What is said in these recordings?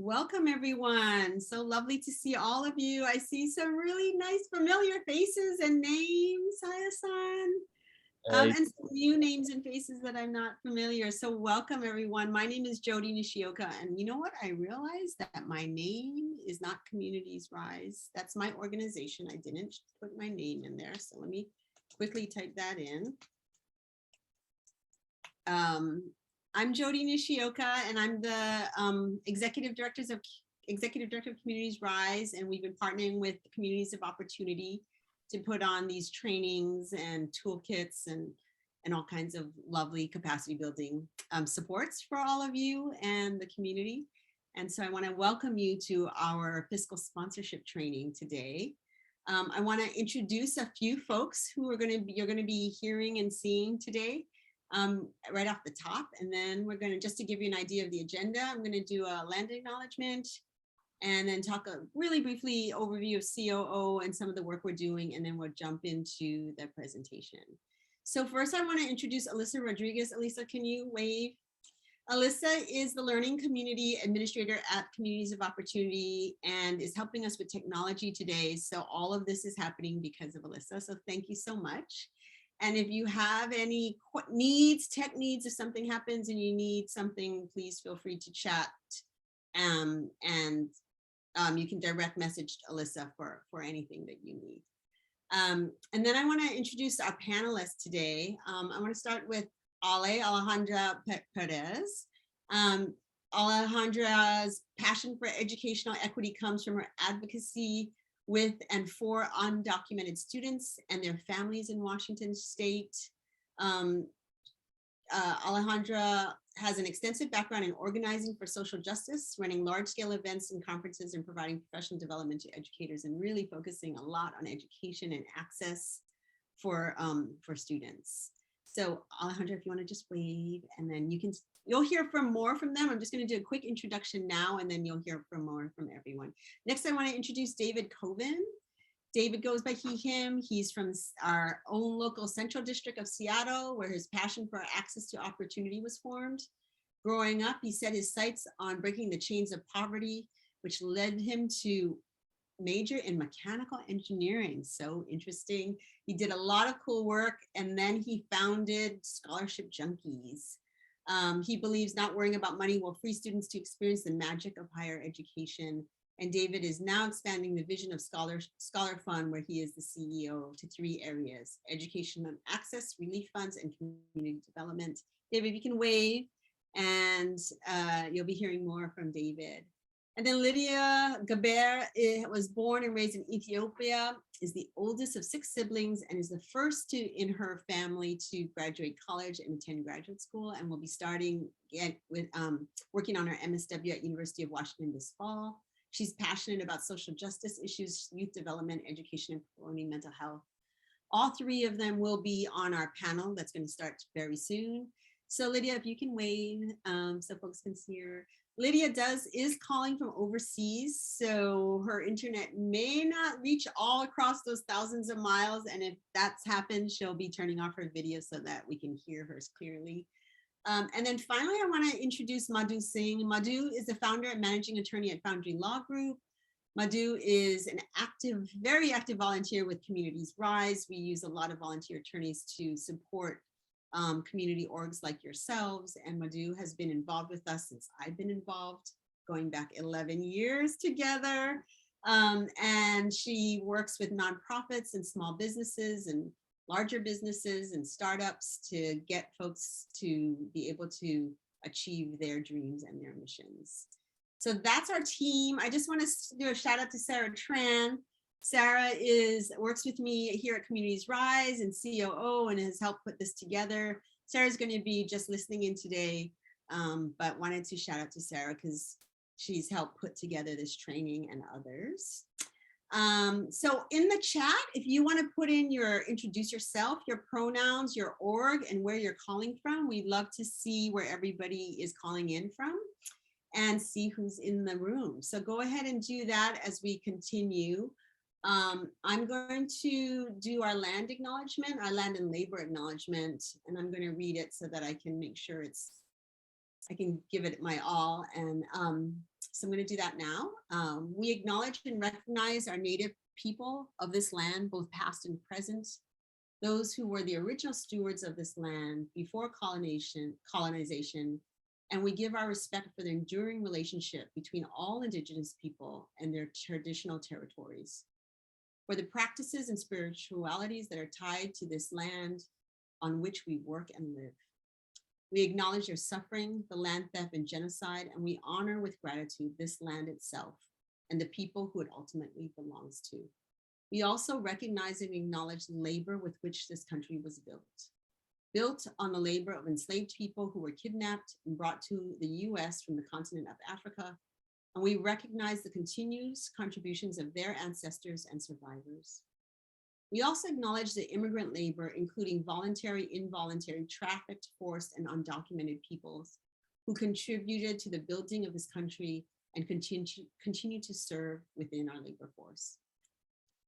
Welcome, everyone. So lovely to see all of you. I see some really nice familiar faces and names. Hi, Hassan. Hey, And some new names and faces that I'm not familiar. So welcome, everyone. My name is Jodi Nishioka. And you know what? I realized that my name is not Communities Rise. That's my organization. I didn't put my name in there. So let me quickly type that in. I'm Jodi Nishioka, and I'm the Executive Director of Communities Rise, and we've been partnering with the Communities of Opportunity to put on these trainings and toolkits and all kinds of lovely capacity building supports for all of you and the community. And so I want to welcome you to our fiscal sponsorship training today. I want to introduce a few folks who you're going to be hearing and seeing today. Right off the top, and then we're going to, just to give you an idea of the agenda, I'm going to do a land acknowledgement and then talk a really briefly overview of COO and some of the work we're doing, and then we'll jump into the presentation. So first I want to introduce Alyssa Rodriguez. Alyssa, can you wave? Alyssa is the Learning Community Administrator at Communities of Opportunity and is helping us with technology today. So all of this is happening because of Alyssa. So thank you so much. And if you have any needs, tech needs, if something happens and you need something, please feel free to chat. And you can direct message Alyssa for anything that you need. And then I want to introduce our panelists today. I want to start with Alejandra Pérez. Alejandra's passion for educational equity comes from her advocacy with and for undocumented students and their families in Washington State. Alejandra has an extensive background in organizing for social justice, running large-scale events and conferences, and providing professional development to educators, and really focusing a lot on education and access for students. So Alejandra, if you want to just wave, and then you'll hear more from them. I'm just going to do a quick introduction now, and then you'll hear more from everyone. Next, I want to introduce David Coven. David goes by he, him. He's from our own local central district of Seattle, where his passion for access to opportunity was formed. Growing up, he set his sights on breaking the chains of poverty, which led him to major in mechanical engineering. So interesting. He did a lot of cool work, and then he founded Scholarship Junkies. He believes not worrying about money will free students to experience the magic of higher education. And David is now expanding the vision of Scholar Fund, where he is the CEO, to 3 areas: education and access, relief funds, and community development. David, you can wave, and you'll be hearing more from David. And then Lydia Gaber was born and raised in Ethiopia, is the oldest of 6 siblings, and is the first in her family to graduate college and attend graduate school, and will be starting with working on her MSW at University of Washington this fall. She's passionate about social justice issues, youth development, education, and promoting mental health. All 3 of them will be on our panel that's going to start very soon. So Lydia, if you can wave so folks can see her. Lydia is calling from overseas, so her internet may not reach all across those thousands of miles. And if that's happened, she'll be turning off her video so that we can hear hers clearly. And then finally, I want to introduce Madhu Singh. Madhu is the founder and managing attorney at Foundry Law Group. Madhu is an very active volunteer with Communities Rise. We use a lot of volunteer attorneys to support community orgs like yourselves, and Madhu has been involved with us since I've been involved, going back 11 years together. And she works with nonprofits and small businesses and larger businesses and startups to get folks to be able to achieve their dreams and their missions. So that's our team. I just want to do a shout out to Sarah Tran. Sarah works with me here at Communities Rise and COO and has helped put this together. Sarah's going to be just listening in today, but wanted to shout out to Sarah because she's helped put together this training and others. So in the chat, if you want to put in introduce yourself, your pronouns, your org, and where you're calling from, we'd love to see where everybody is calling in from and see who's in the room. So go ahead and do that as we continue. I'm going to do our land acknowledgement, our land and labor acknowledgement, and I'm going to read it so that I can make sure I can give it my all. And So I'm going to do that now. We acknowledge and recognize our native people of this land, both past and present, those who were the original stewards of this land before colonization, and we give our respect for the enduring relationship between all Indigenous people and their traditional territories, for the practices and spiritualities that are tied to this land on which we work and live. We acknowledge their suffering, the land theft and genocide, and we honor with gratitude this land itself and the people who it ultimately belongs to. We also recognize and acknowledge the labor with which this country was built on the labor of enslaved people who were kidnapped and brought to the US from the continent of Africa. And we recognize the continuous contributions of their ancestors and survivors. We also acknowledge the immigrant labor, including voluntary, involuntary, trafficked, forced, and undocumented peoples who contributed to the building of this country and continue to serve within our labor force.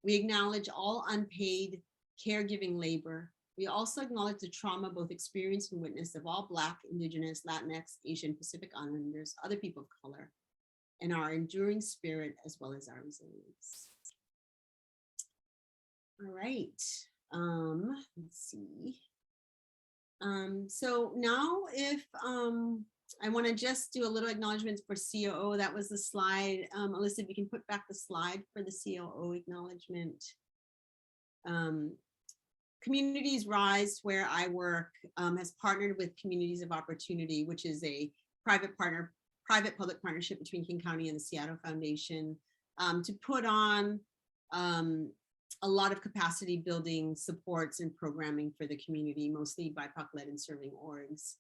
We acknowledge all unpaid caregiving labor. We also acknowledge the trauma both experienced and witnessed of all Black, Indigenous, Latinx, Asian, Pacific Islanders, other people of color, and our enduring spirit as well as our resilience. All right, let's see. So now if I want to just do a little acknowledgement for COO, that was the slide. Alyssa, if you can put back the slide for the COO acknowledgement. Communities Rise, where I work, has partnered with Communities of Opportunity, which is a private-public partnership between King County and the Seattle Foundation, to put on a lot of capacity building supports and programming for the community, mostly BIPOC-led and serving orgs.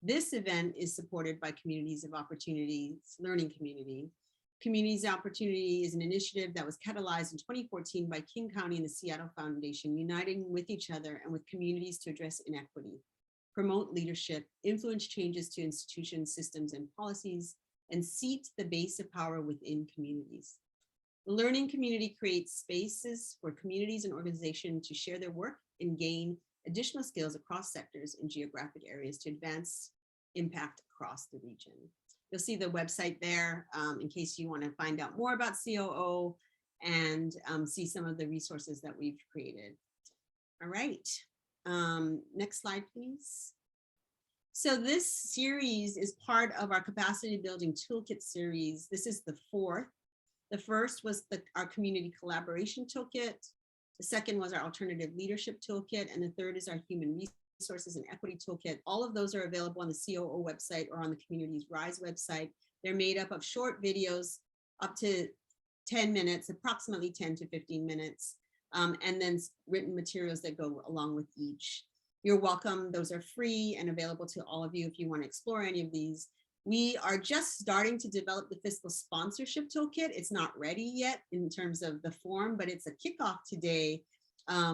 This event is supported by Communities of Opportunity's Learning Community. Communities of Opportunity is an initiative that was catalyzed in 2014 by King County and the Seattle Foundation, uniting with each other and with communities to address inequity, promote leadership, influence changes to institutions, systems, and policies, and seat the base of power within communities. The learning community creates spaces for communities and organizations to share their work and gain additional skills across sectors and geographic areas to advance impact across the region. You'll see the website there in case you want to find out more about COO and see some of the resources that we've created. All right, next slide, please. So this series is part of our capacity building toolkit series. This is the fourth. The first was our community collaboration toolkit. The second was our alternative leadership toolkit. And the third is our human resources and equity toolkit. All of those are available on the COO website or on the Communities Rise website. They're made up of short videos up to 10 minutes, approximately 10 to 15 minutes, and then written materials that go along with each. You're welcome. Those are free and available to all of you if you want to explore any of these. We are just starting to develop the fiscal sponsorship toolkit. It's not ready yet in terms of the form, but it's a kickoff today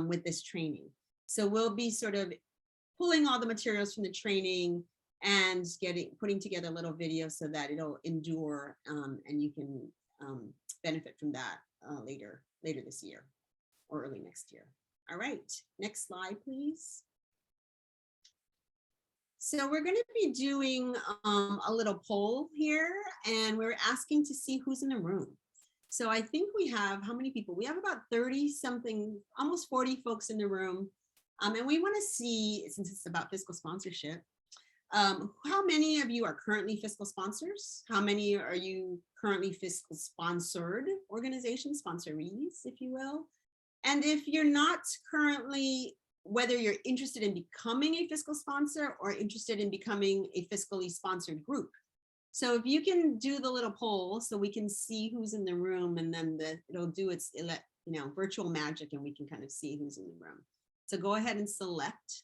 with this training. So we'll be sort of pulling all the materials from the training and putting together a little video so that it'll endure and you can benefit from that later this year or early next year. All right, next slide, please. So we're going to be doing a little poll here, and we're asking to see who's in the room. So I think we have, how many people? We have about 30 something, almost 40 folks in the room. And we want to see, since it's about fiscal sponsorship, how many of you are currently fiscal sponsors? How many are you currently fiscal sponsored organizations, sponsorees, if you will? And if you're not currently, whether you're interested in becoming a fiscal sponsor or interested in becoming a fiscally sponsored group. So if you can do the little poll so we can see who's in the room, and then it'll do its virtual magic and we can kind of see who's in the room. So go ahead and select.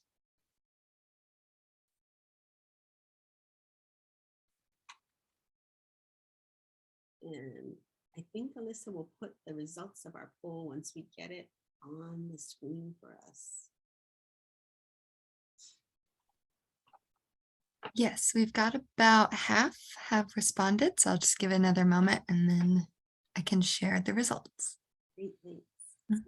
And I think Alyssa will put the results of our poll once we get it on the screen for us. Yes, we've got about half have responded, so I'll just give it another moment and then I can share the results. Great, thanks. Mhm.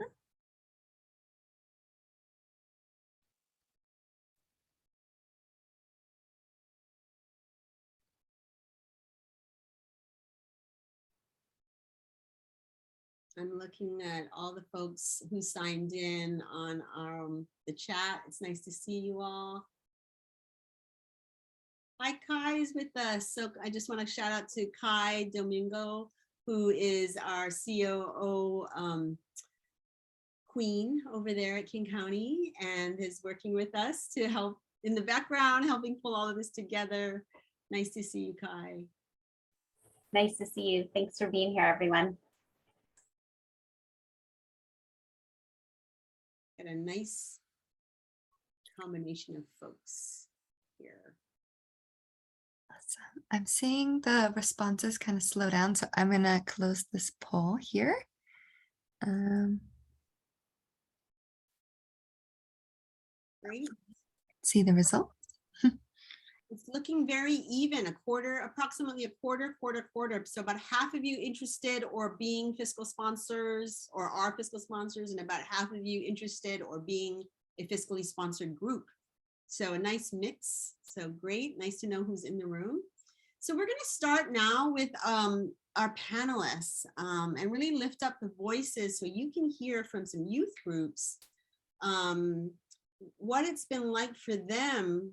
I'm looking at all the folks who signed in on the chat. It's nice to see you all. Hi, Kai is with us. So I just want to shout out to Kai Domingo, who is our COO queen over there at King County and is working with us to help in the background, helping pull all of this together. Nice to see you, Kai. Nice to see you. Thanks for being here, everyone. Got a nice combination of folks here. Awesome. I'm seeing the responses kind of slow down, so I'm gonna close this poll here. Great. See the results. It's looking very even, approximately a quarter. So about half of you interested or being fiscal sponsors or are fiscal sponsors, and about half of you interested or being a fiscally sponsored group. So a nice mix. So great. Nice to know who's in the room. So we're going to start now with our panelists and really lift up the voices so you can hear from some youth groups what it's been like for them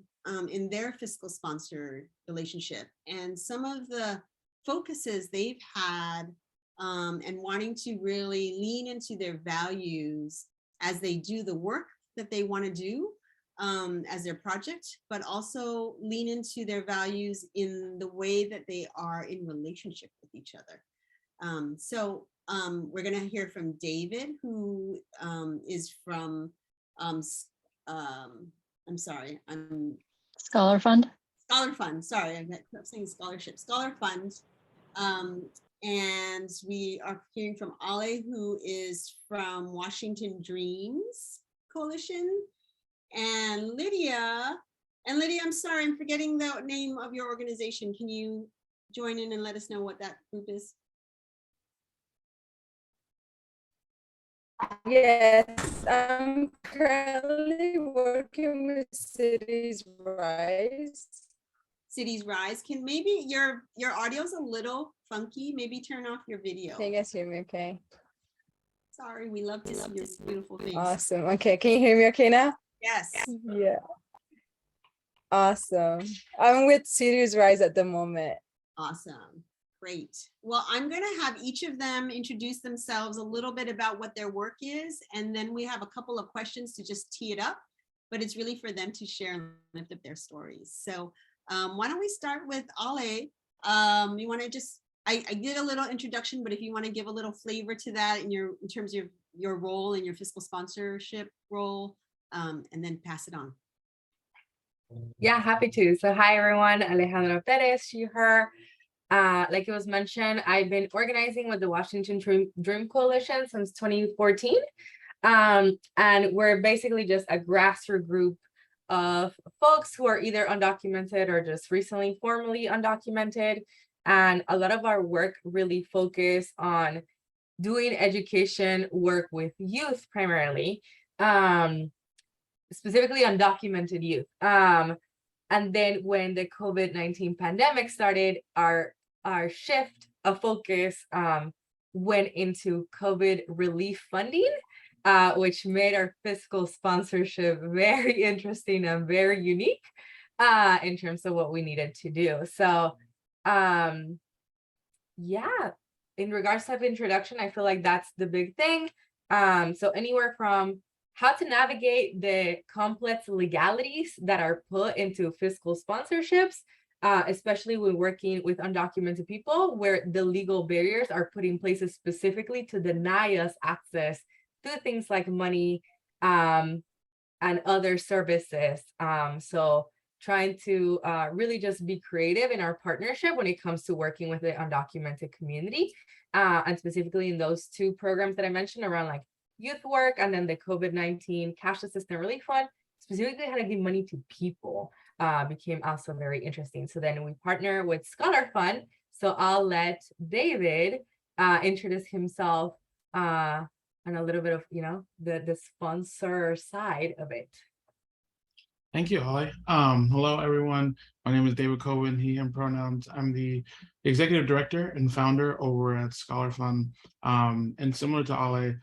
in their fiscal sponsor relationship and some of the focuses they've had and wanting to really lean into their values as they do the work that they want to do as their project, but also lean into their values in the way that they are in relationship with each other. So we're going to hear from David, who is from I'm sorry, Scholar Fund. Scholar Fund, sorry, I kept saying scholarship. Scholar Fund. And we are hearing from Ale, who is from Washington Dreams Coalition. And Lydia, I'm sorry, I'm forgetting the name of your organization. Can you join in and let us know what that group is? Yes, I'm currently working with Cities Rise. Cities Rise. Can maybe your audio's a little funky, maybe turn off your video. Can you guys hear me okay? Sorry, we love to see your beautiful face. Awesome. Okay, can you hear me okay now? Yes. Yeah. Awesome. I'm with Cities Rise at the moment. Awesome. Great. Well, I'm going to have each of them introduce themselves a little bit about what their work is, and then we have a couple of questions to just tee it up, but it's really for them to share and lift up their stories. So why don't we start with Ale? You want to just, I did a little introduction, but if you want to give a little flavor to that in terms of your role in your fiscal sponsorship role, and then pass it on. Yeah, happy to. So hi, everyone. Alejandra Pérez, she, her. Like it was mentioned, I've been organizing with the Washington Dream Coalition since 2014. And we're basically just a grassroots group of folks who are either undocumented or just recently formally undocumented. And a lot of our work really focus on doing education work with youth primarily, specifically undocumented youth. And then when the COVID-19 pandemic started, our shift of focus went into COVID relief funding, which made our fiscal sponsorship very interesting and very unique in terms of what we needed to do. So yeah, in regards to introduction, I feel like that's the big thing. So anywhere from how to navigate the complex legalities that are put into fiscal sponsorships, especially when working with undocumented people, where the legal barriers are put in places specifically to deny us access to things like money and other services. So trying to really just be creative in our partnership when it comes to working with the undocumented community, and specifically in those two programs that I mentioned around like youth work and then the COVID-19 Cash Assistance Relief Fund, specifically how to give money to people became also very interesting. So then we partner with Scholar Fund. So I'll let David introduce himself and a little bit of, the sponsor side of it. Thank you, Holly. Hello, everyone. My name is David Coven, he, him pronouns. I'm the executive director and founder over at Scholar Fund. And similar to Ale,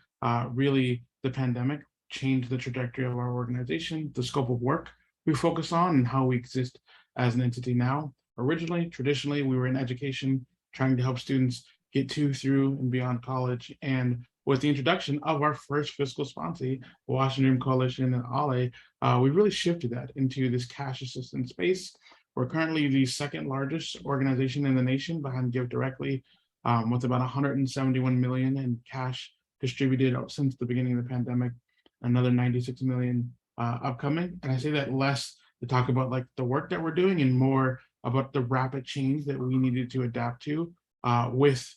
really the pandemic changed the trajectory of our organization, the scope of work we focus on, and how we exist as an entity now. Originally, traditionally, we were in education, trying to help students get to, through, and beyond college. And with the introduction of our first fiscal sponsee, Washington Coalition and Ale, we really shifted that into this cash assistance space. We're currently the second largest organization in the nation behind Give Directly, with about 171 million in cash distributed since the beginning of the pandemic, another 96 million upcoming. And I say that less to talk about like the work that we're doing and more about the rapid change that we needed to adapt to with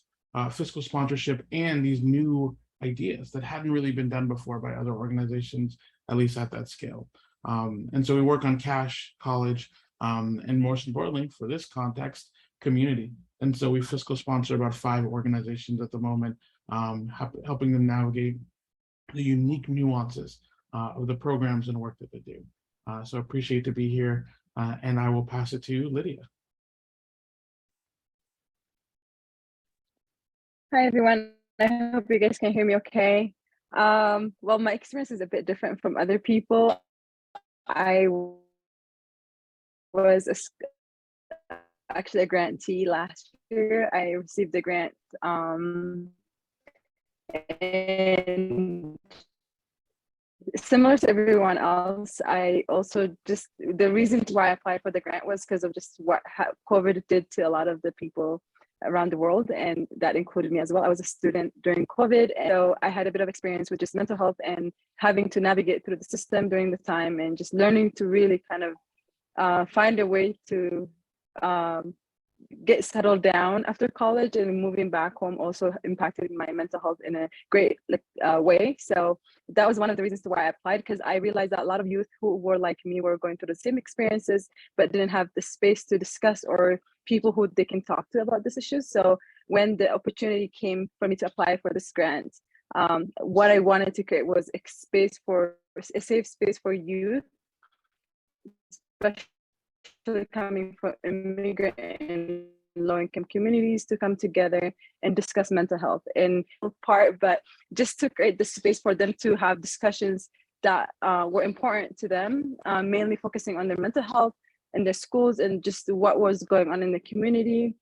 fiscal sponsorship and these new ideas that hadn't really been done before by other organizations, at least at that scale. And so we work on cash, college, and most importantly, for this context, community. And so we fiscal sponsor about 5 organizations at the moment, helping them navigate the unique nuances of the programs and work that they do. So appreciate to be here, and I will pass it to Lydia. Hi, everyone. I hope you guys can hear me okay. Well, my experience is a bit different from other people. I was actually a grantee last year. I received the grant, and similar to everyone else, I also just, the reason why I applied for the grant was because of just what COVID did to a lot of the people around the world, and that included me as well. I was a student during COVID, and so I had a bit of experience with just mental health and having to navigate through the system during the time, and just learning to really kind of find a way to get settled down after college, and moving back home also impacted my mental health in a great way. So that was one of the reasons why I applied, because I realized that a lot of youth who were like me were going through the same experiences, but didn't have the space to discuss or people who they can talk to about this issue. So when the opportunity came for me to apply for this grant, what I wanted to create was a safe space for youth, especially coming from immigrant and low-income communities, to come together and discuss mental health in part, but just to create the space for them to have discussions that were important to them, mainly focusing on their mental health in their schools and just what was going on in the community,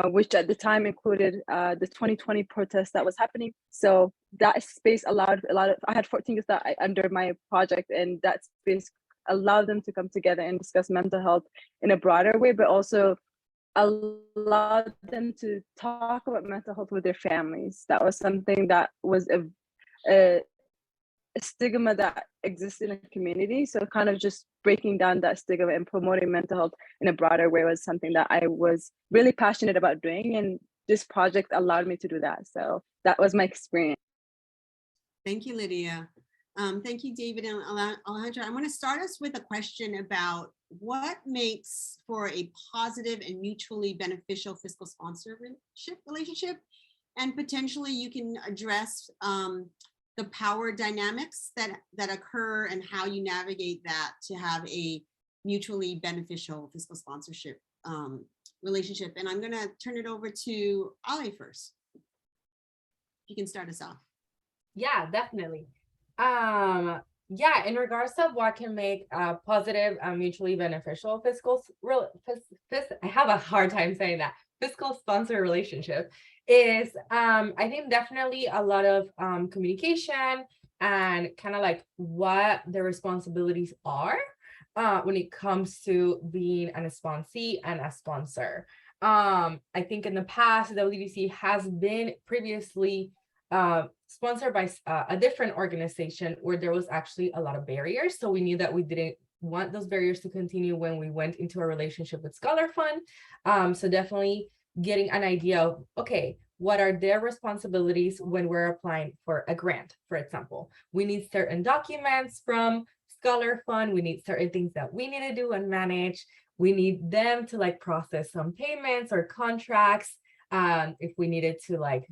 which at the time included the 2020 protest that was happening. So that space allowed I had 14 youth that under my project, and that space allowed them to come together and discuss mental health in a broader way, but also allowed them to talk about mental health with their families. That was something that was a stigma that exists in the community. So kind of just breaking down that stigma and promoting mental health in a broader way was something that I was really passionate about doing, and this project allowed me to do that. So that was my experience. Thank you, Lydia. Thank you, David and Alejandra. I'm going to start us with a question about what makes for a positive and mutually beneficial fiscal sponsorship relationship, and potentially you can address the power dynamics that occur and how you navigate that to have a mutually beneficial fiscal sponsorship relationship. And I'm going to turn it over to Ale first. You can start us off. Yeah, definitely. Yeah, in regards to what can make a positive and mutually beneficial I have a hard time saying that, fiscal sponsor relationship is, I think definitely a lot of communication and kind of like what the responsibilities are when it comes to being a sponsee and a sponsor. I think in the past, the WDC has been previously sponsored by a different organization where there was actually a lot of barriers. So we knew that we didn't want those barriers to continue when we went into a relationship with Scholar Fund. So definitely getting an idea of, okay, what are their responsibilities when we're applying for a grant, for example. We need certain documents from Scholar Fund. We need certain things that we need to do and manage. We need them to like process some payments or contracts if we needed to like,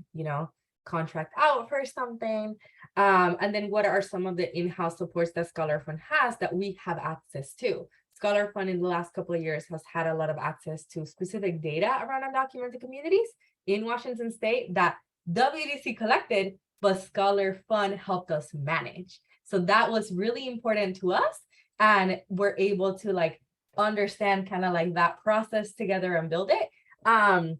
contract out for something. And then what are some of the in-house supports that Scholar Fund has that we have access to? Scholar Fund in the last couple of years has had a lot of access to specific data around undocumented communities in Washington State that WDC collected, but Scholar Fund helped us manage. So that was really important to us. And we're able to like understand kind of like that process together and build it. Kind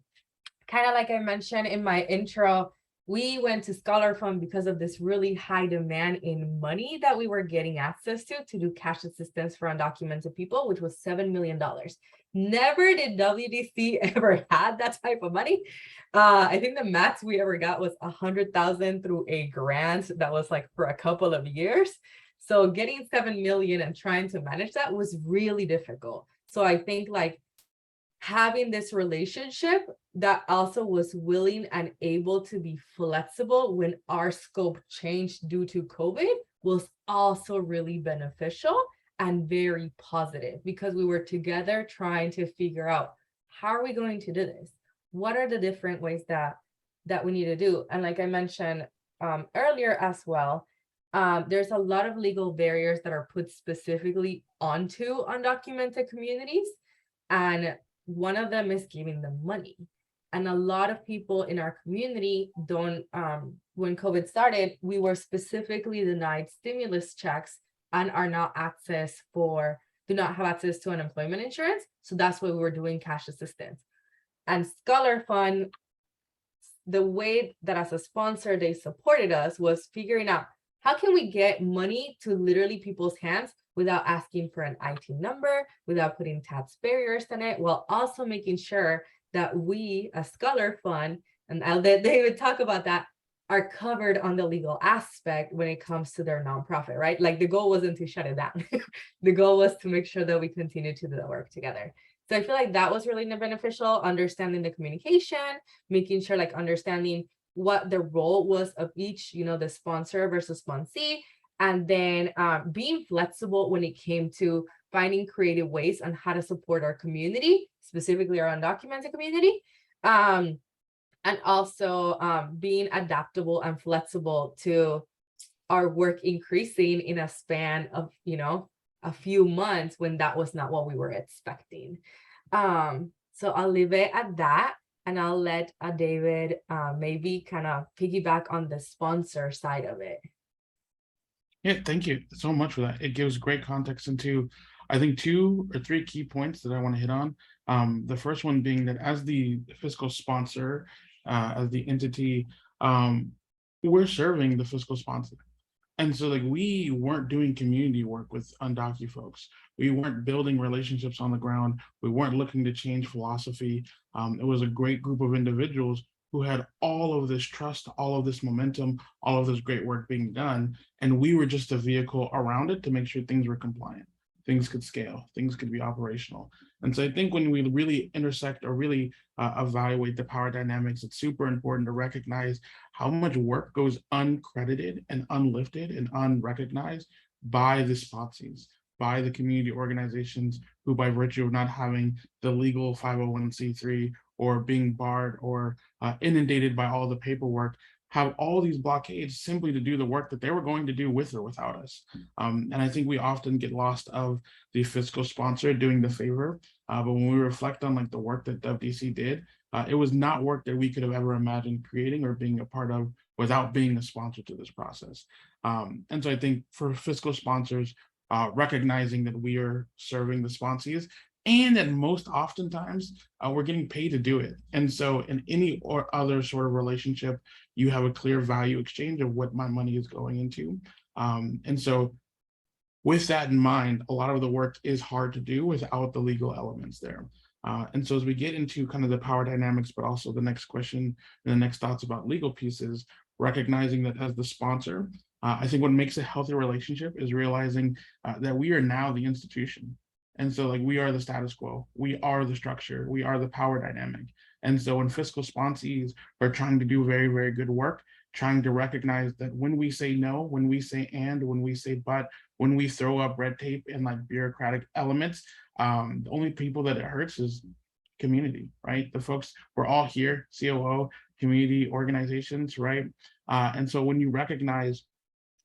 of like I mentioned in my intro, we went to Scholar Fund because of this really high demand in money that we were getting access to do cash assistance for undocumented people, which was $7 million. Never did WDC ever had that type of money. I think the max we ever got was 100,000 through a grant that was like for a couple of years. So getting 7 million and trying to manage that was really difficult. So I think like having this relationship that also was willing and able to be flexible when our scope changed due to COVID was also really beneficial and very positive, because we were together trying to figure out, how are we going to do this? What are the different ways that we need to do? And like I mentioned earlier as well, there's a lot of legal barriers that are put specifically onto undocumented communities. And one of them is giving them money. And a lot of people in our community don't, when COVID started, we were specifically denied stimulus checks and do not have access to unemployment insurance. So that's why we were doing cash assistance. And Scholar Fund, the way that as a sponsor, they supported us was figuring out, how can we get money to literally people's hands without asking for an IT number, without putting tax barriers in it, while also making sure that we, as Scholar Fund, and I'll let David talk about that, are covered on the legal aspect when it comes to their nonprofit, right? Like the goal wasn't to shut it down. The goal was to make sure that we continue to do the work together. So I feel like that was really beneficial, understanding the communication, making sure like understanding what the role was of each, the sponsor versus sponsee, and then being flexible when it came to finding creative ways on how to support our community, specifically our undocumented community, and also being adaptable and flexible to our work increasing in a span of, a few months when that was not what we were expecting. So I'll leave it at that. And I'll let David maybe kind of piggyback on the sponsor side of it. Yeah, thank you so much for that. It gives great context into, I think, 2 or 3 key points that I want to hit on. The first one being that as the fiscal sponsor, as the entity, we're serving the fiscal sponsor. And so like we weren't doing community work with undocumented folks. We weren't building relationships on the ground. We weren't looking to change philosophy. It was a great group of individuals who had all of this trust, all of this momentum, all of this great work being done. And we were just a vehicle around it to make sure things were compliant, things could scale, things could be operational. And so I think when we really intersect or really evaluate the power dynamics, it's super important to recognize how much work goes uncredited and unlifted and unrecognized by the sponsees, by the community organizations who, by virtue of not having the legal 501c3 or being barred or inundated by all the paperwork, have all these blockades simply to do the work that they were going to do with or without us. And I think we often get lost of the fiscal sponsor doing the favor. But when we reflect on like the work that WDC did, it was not work that we could have ever imagined creating or being a part of without being a sponsor to this process. And so I think for fiscal sponsors, recognizing that we are serving the sponsees, and that most oftentimes we're getting paid to do it. And so in any or other sort of relationship, you have a clear value exchange of what my money is going into. And so with that in mind, a lot of the work is hard to do without the legal elements there. And so as we get into kind of the power dynamics, but also the next question and the next thoughts about legal pieces, recognizing that as the sponsor, I think what makes a healthy relationship is realizing that we are now the institution. And so like we are the status quo, we are the structure, we are the power dynamic. And so when fiscal sponsees are trying to do very, very good work, trying to recognize that when we say no, when we say and, when we say but, when we throw up red tape and like bureaucratic elements, the only people that it hurts is community, right? The folks, we're all here, COO, community organizations, right? And so when you recognize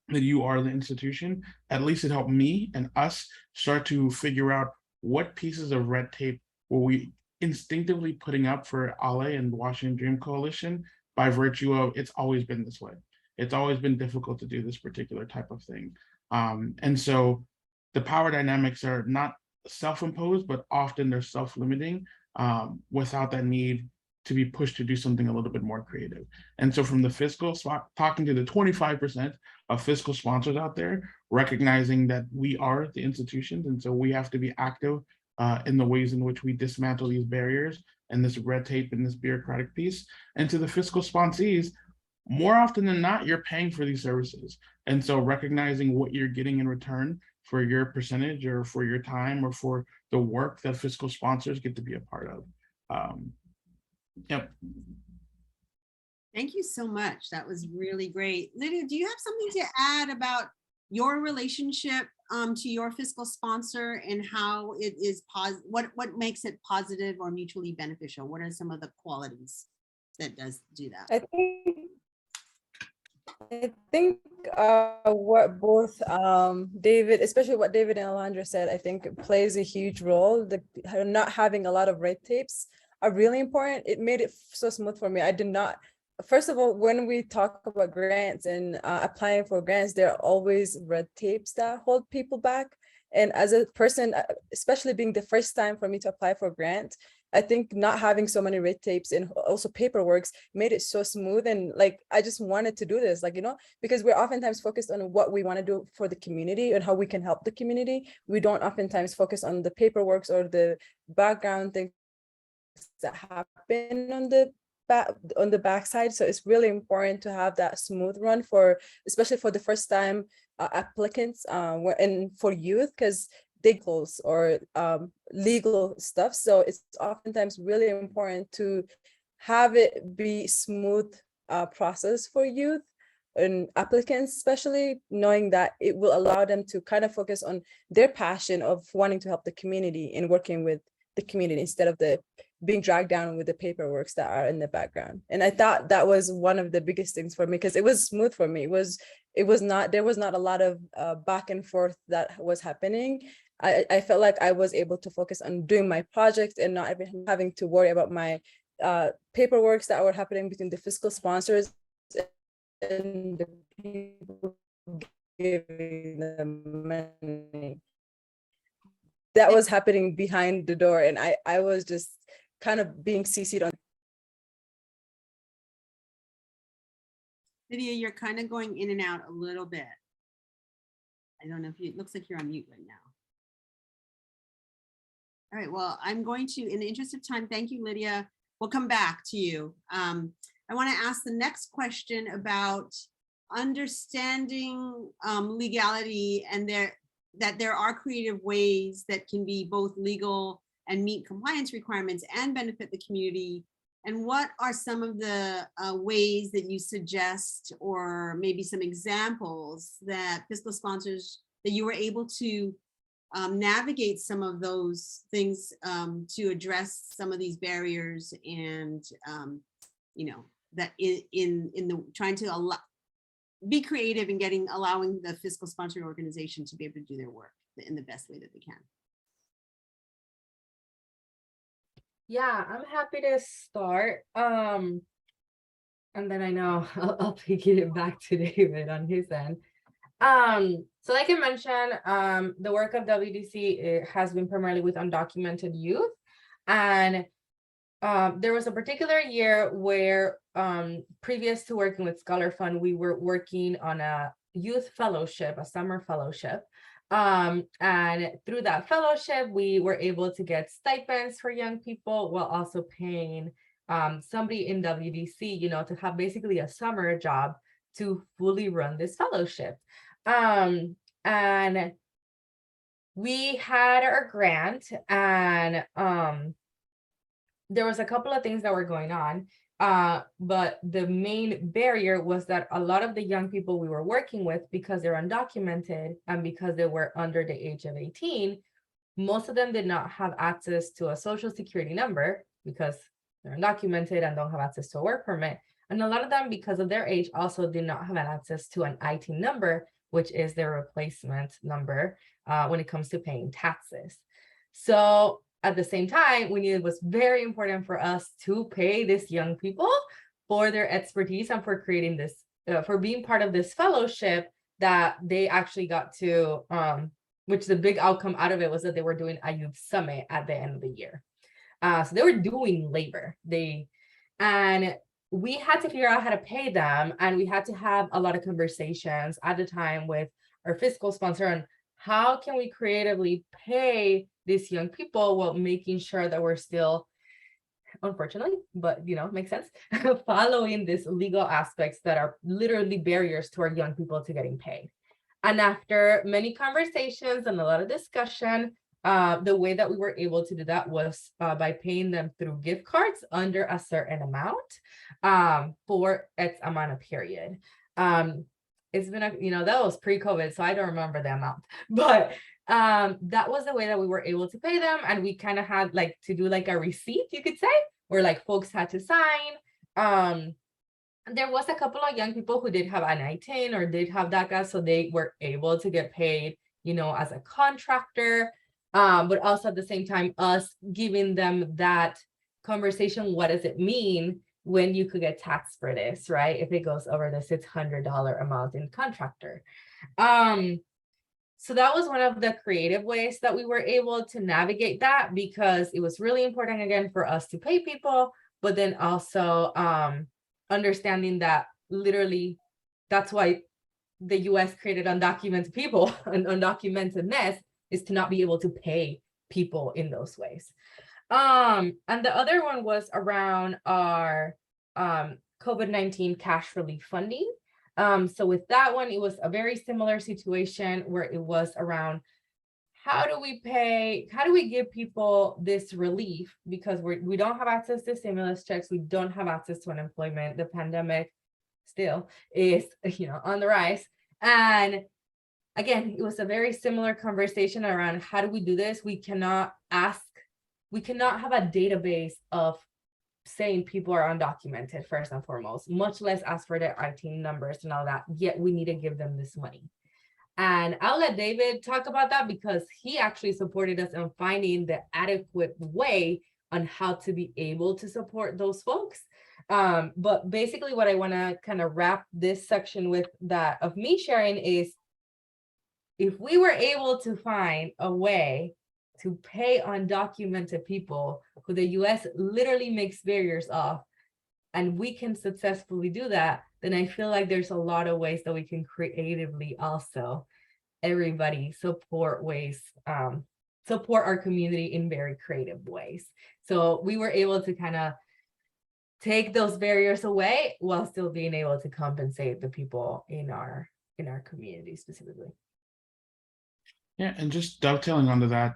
that you are the institution, at least it helped me and us start to figure out what pieces of red tape were we instinctively putting up for Ale and Washington Dream Coalition by virtue of it's always been this way. It's always been difficult to do this particular type of thing. And so the power dynamics are not self-imposed, but often they're self-limiting without that need to be pushed to do something a little bit more creative. And so from the fiscal, talking to the 25% of fiscal sponsors out there, recognizing that we are the institutions, and so we have to be active in the ways in which we dismantle these barriers and this red tape and this bureaucratic piece. And to the fiscal sponsees, more often than not, you're paying for these services. And so recognizing what you're getting in return for your percentage or for your time or for the work that fiscal sponsors get to be a part of. Yep. Thank you so much. That was really great. Lydia, do you have something to add about your relationship to your fiscal sponsor and how it is what makes it positive or mutually beneficial? What are some of the qualities that does do that? I think what both David, especially what David and Alejandra said, I think it plays a huge role. Not having a lot of red tapes are really important. It made it so smooth for me. I did not, first of all, when we talk about grants and applying for grants, there are always red tapes that hold people back. And as a person, especially being the first time for me to apply for a grant, I think not having so many red tapes and also paperwork made it so smooth. And like, I just wanted to do this, like, you know, because we're oftentimes focused on what we want to do for the community and how we can help the community. We don't oftentimes focus on the paperwork or the background things that happen on the backside. So it's really important to have that smooth run for, especially for the first time applicants and for youth, because they close or legal stuff. So it's oftentimes really important to have it be smooth process for youth and applicants, especially knowing that it will allow them to kind of focus on their passion of wanting to help the community and working with the community instead of being dragged down with the paperwork that are in the background. And I thought that was one of the biggest things for me, because it was smooth for me. There was not a lot of back and forth that was happening. I felt like I was able to focus on doing my project and not even having to worry about my paperwork that were happening between the fiscal sponsors and the people giving the money. That was happening behind the door, and I was just kind of being CC'd on. Lydia, you're kind of going in and out a little bit. I don't know if it looks like you're on mute right now. All right, well, I'm going to, in the interest of time, thank you, Lydia. We'll come back to you. I want to ask the next question about understanding legality and that there are creative ways that can be both legal and meet compliance requirements and benefit the community. And what are some of the ways that you suggest, or maybe some examples that fiscal sponsors, that you were able to navigate some of those things to address some of these barriers, and you know, that in the trying to be creative and allowing the fiscal sponsored organization to be able to do their work in the best way that they can. Yeah, I'm happy to start. And then I know I'll pick it back to David on his end. So like I mentioned, the work of WDC has been primarily with undocumented youth. And there was a particular year where previous to working with Scholar Fund, we were working on a youth fellowship, a summer fellowship. And through that fellowship, we were able to get stipends for young people while also paying somebody in WDC, you know, to have basically a summer job to fully run this fellowship. And we had our grant, and there was a couple of things that were going on. But the main barrier was that a lot of the young people we were working with, because they're undocumented and because they were under the age of 18, most of them did not have access to a social security number because they're undocumented and don't have access to a work permit. And a lot of them, because of their age, also did not have access to an IT number, which is their replacement number when it comes to paying taxes. So at the same time, we knew it was very important for us to pay these young people for their expertise and for creating this, for being part of this fellowship that they actually got to, which the big outcome out of it was that they were doing a youth summit at the end of the year. So they were doing labor. And we had to figure out how to pay them, and we had to have a lot of conversations at the time with our fiscal sponsor on how can we creatively pay these young people while making sure that we're still, unfortunately, but makes sense, following these legal aspects that are literally barriers to our young people to getting paid. And after many conversations and a lot of discussion, the way that we were able to do that was by paying them through gift cards under a certain amount for X amount of period. It's been that was pre-COVID, so I don't remember the amount, but that was the way that we were able to pay them. And we kind of had to do a receipt, you could say, where folks had to sign. There was a couple of young people who did have an I-10 or did have DACA, so they were able to get paid, as a contractor. But also at the same time, us giving them that conversation, what does it mean when you could get taxed for this, right? If it goes over the $600 amount in contractor. So that was one of the creative ways that we were able to navigate that, because it was really important, again, for us to pay people, but then also understanding that literally that's why the US created undocumented people and undocumentedness is to not be able to pay people in those ways. And the other one was around our COVID-19 cash relief funding. So with that one, it was a very similar situation where it was around how do we give people this relief, because we don't have access to stimulus checks, we don't have access to unemployment, the pandemic still is on the rise. And again, it was a very similar conversation around how do we do this. We cannot have a database of saying people are undocumented first and foremost, much less ask for their IT numbers and all that, yet we need to give them this money. And I'll let David talk about that, because he actually supported us in finding the adequate way on how to be able to support those folks. But basically what I want to kind of wrap this section with that of me sharing is, if we were able to find a way to pay undocumented people who the US literally makes barriers off, and we can successfully do that, then I feel like there's a lot of ways that we can creatively also everybody support our community in very creative ways. So we were able to kind of take those barriers away while still being able to compensate the people in our community specifically. Yeah, and just dovetailing onto that,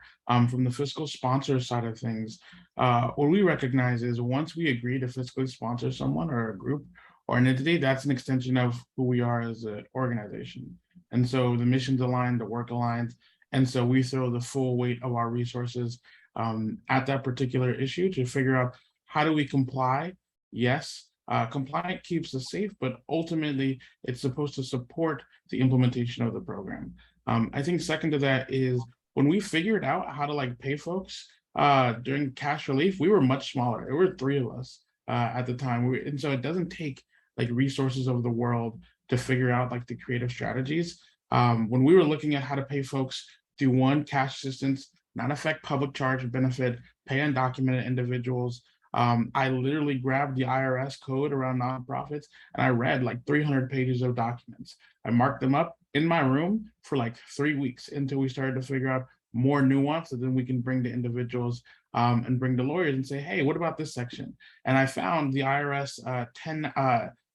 from the fiscal sponsor side of things, what we recognize is once we agree to fiscally sponsor someone or a group or an entity, that's an extension of who we are as an organization. And so the mission's aligned, the work aligns, and so we throw the full weight of our resources at that particular issue to figure out how do we comply. Yes, compliant keeps us safe, but ultimately it's supposed to support the implementation of the program. I think second to that is when we figured out how to pay folks during cash relief, we were much smaller. There were 3 of us at the time. And so it doesn't take resources of the world to figure out the creative strategies. When we were looking at how to pay folks through one, cash assistance, not affect public charge and benefit, pay undocumented individuals, I literally grabbed the IRS code around nonprofits and I read 300 pages of documents. I marked them up in my room for 3 weeks until we started to figure out more nuance that then we can bring to individuals and bring to lawyers and say, hey, what about this section? And I found the IRS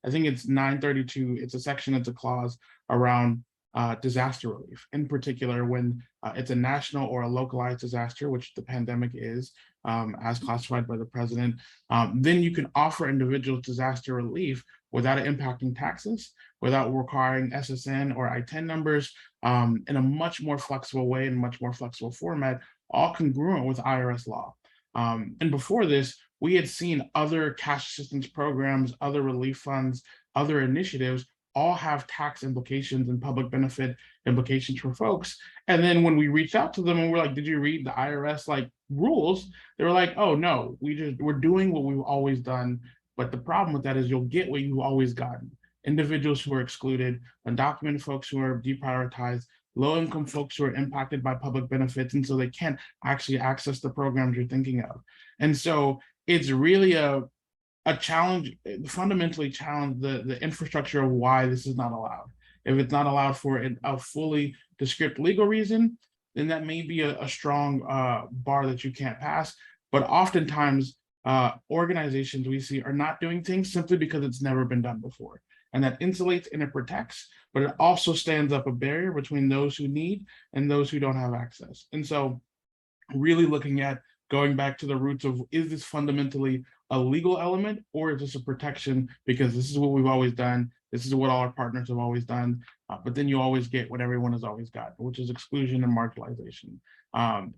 I think it's 932. It's a section, it's a clause around disaster relief, in particular when it's a national or a localized disaster, which the pandemic is, as classified by the president. Then you can offer individuals disaster relief without it impacting taxes, without requiring SSN or I-10 numbers, in a much more flexible way, in much more flexible format, all congruent with IRS law. And before this, we had seen other cash assistance programs, other relief funds, other initiatives all have tax implications and public benefit implications for folks. And then when we reached out to them and we're like, did you read the IRS like rules? They were like, oh no, we're doing what we've always done. But the problem with that is you'll get what you've always gotten. Individuals who are excluded, undocumented folks who are deprioritized, low-income folks who are impacted by public benefits, and so they can't actually access the programs you're thinking of. And so it's really a challenge, fundamentally challenge the infrastructure of why this is not allowed. If it's not allowed for a fully descriptive legal reason, then that may be a strong bar that you can't pass. But oftentimes, organizations we see are not doing things simply because it's never been done before. And that insulates and it protects, but it also stands up a barrier between those who need and those who don't have access. And so really looking at going back to the roots of, is this fundamentally a legal element or is this a protection because this is what we've always done, this is what all our partners have always done, but then you always get what everyone has always got, which is exclusion and marginalization.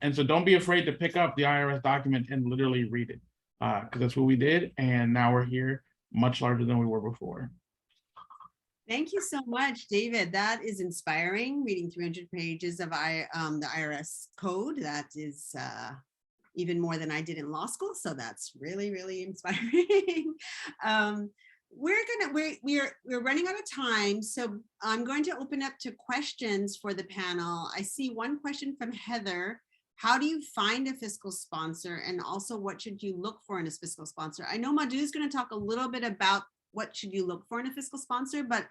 And so don't be afraid to pick up the IRS document and literally read it, because that's what we did, and now we're here much larger than we were before. Thank you so much, David. That is inspiring, reading 300 pages of the IRS code. That is even more than I did in law school. So that's really, really inspiring. We're running out of time. So I'm going to open up to questions for the panel. I see one question from Heather. How do you find a fiscal sponsor? And also, what should you look for in a fiscal sponsor? I know Madhu is going to talk a little bit about what should you look for in a fiscal sponsor, but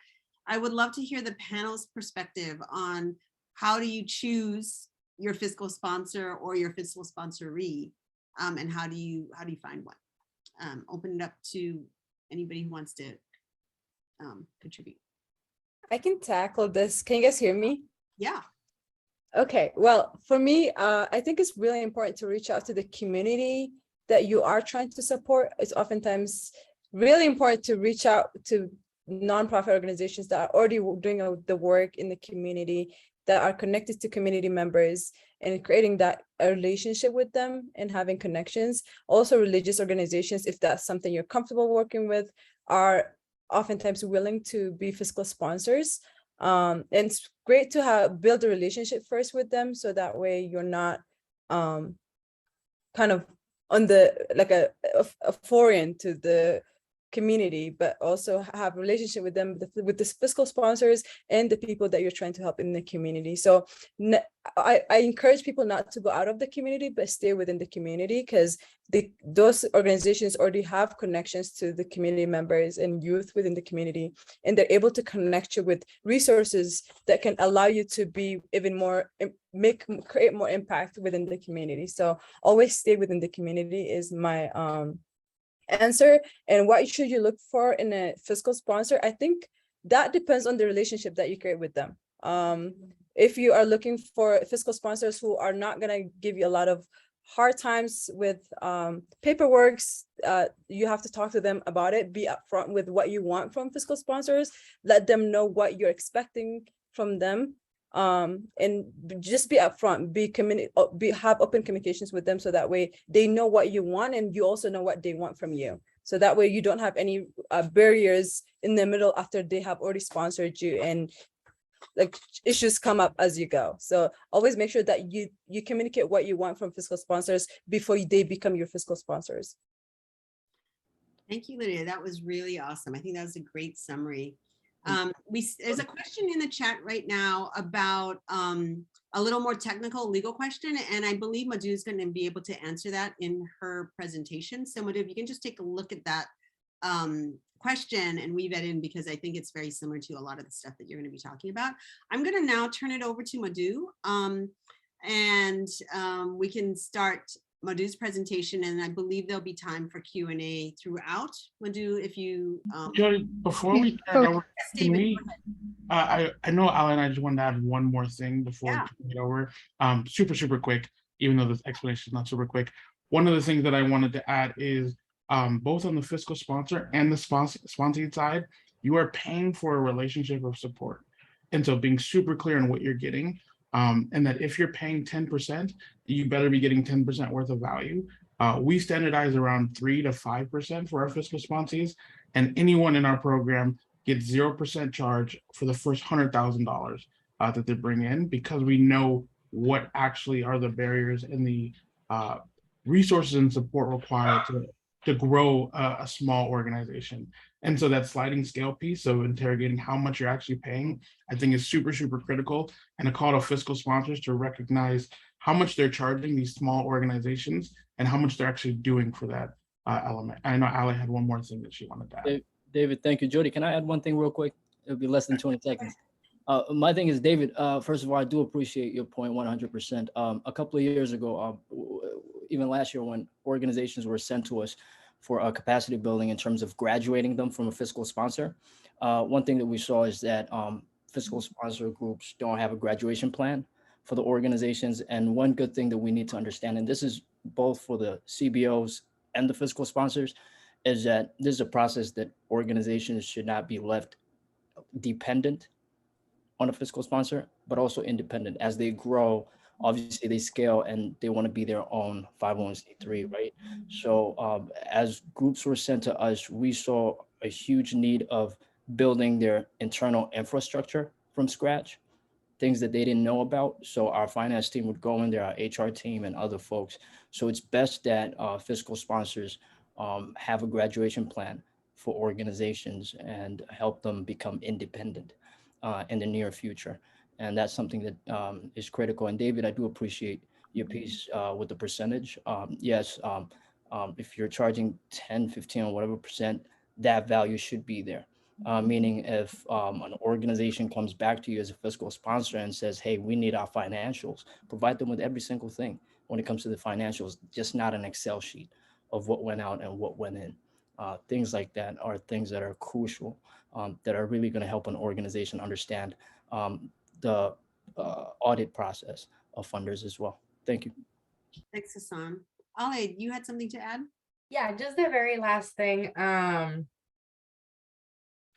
I would love to hear the panel's perspective on how do you choose your fiscal sponsor or your fiscal sponsoree, and how do you find one? Open it up to anybody who wants to contribute. I can tackle this. Can you guys hear me? Yeah. Okay, well, for me, I think it's really important to reach out to the community that you are trying to support. It's oftentimes really important to reach out to nonprofit organizations that are already doing the work in the community, that are connected to community members, and creating that relationship with them and having connections. Also, religious organizations, if that's something you're comfortable working with, are oftentimes willing to be fiscal sponsors. And it's great to build a relationship first with them, so that way you're not kind of on the a foreign to the community, but also have a relationship with them, with the fiscal sponsors and the people that you're trying to help in the community. So I encourage people not to go out of the community, but stay within the community, because those organizations already have connections to the community members and youth within the community, and they're able to connect you with resources that can allow you to be even more, create more impact within the community. So always stay within the community is my answer. And what should you look for in a fiscal sponsor? I think that depends on the relationship that you create with them. If you are looking for fiscal sponsors who are not going to give you a lot of hard times with paperwork, you have to talk to them about it. Be upfront with what you want from fiscal sponsors. Let them know what you're expecting from them. And just be upfront, have open communications with them, so that way they know what you want and you also know what they want from you. So that way you don't have any barriers in the middle after they have already sponsored you, and like issues come up as you go. So always make sure that you communicate what you want from fiscal sponsors before they become your fiscal sponsors. Thank you, Lydia. That was really awesome. I think that was a great summary. There's a question in the chat right now about a little more technical legal question, and I believe Madhu is going to be able to answer that in her presentation. So Madhu, if you can just take a look at that question and weave that in, because I think it's very similar to a lot of the stuff that you're going to be talking about. I'm going to now turn it over to Madhu, and we can start Madhu's presentation, and I believe there'll be time for Q&A throughout. Madhu, if you Jodi, before we turn over, can we, I know Alan and I just wanted to add one more thing before we get over. Super quick, even though this explanation is not super quick. One of the things that I wanted to add is both on the fiscal sponsor and the sponsored side, you are paying for a relationship of support. And so being super clear on what you're getting, and that if you're paying 10%, you better be getting 10% worth of value. We standardize around 3 to 5% for our fiscal sponsees, and anyone in our program gets 0% charge for the first $100,000 that they bring in, because we know what actually are the barriers and the resources and support required to grow a small organization. And so that sliding scale piece of interrogating how much you're actually paying, I think is super, super critical, and a call to fiscal sponsors to recognize how much they're charging these small organizations and how much they're actually doing for that element. I know Ali had one more thing that she wanted to add. David, thank you. Jodi, can I add one thing real quick? It'll be less than 20 seconds. My thing is, David, first of all, I do appreciate your point 100%. A couple of years ago, even last year, when organizations were sent to us for capacity building in terms of graduating them from a fiscal sponsor, one thing that we saw is that fiscal sponsor groups don't have a graduation plan for the organizations. And one good thing that we need to understand, and this is both for the CBOs and the fiscal sponsors, is that this is a process that organizations should not be left dependent on a fiscal sponsor, but also independent. As they grow, obviously they scale and they want to be their own 501c3, right? So as groups were sent to us, we saw a huge need of building their internal infrastructure from scratch, things that they didn't know about. So our finance team would go in there, our HR team and other folks. So it's best that fiscal sponsors have a graduation plan for organizations and help them become independent in the near future. And that's something that is critical. And David, I do appreciate your piece with the percentage. Yes, if you're charging 10, 15 or whatever percent, that value should be there. Meaning if an organization comes back to you as a fiscal sponsor and says, hey, we need our financials, provide them with every single thing when it comes to the financials, just not an Excel sheet of what went out and what went in. Things like that are things that are crucial, that are really going to help an organization understand the audit process of funders as well. Thank you. Thanks, Hassan. Ale, you had something to add? Yeah, just the very last thing.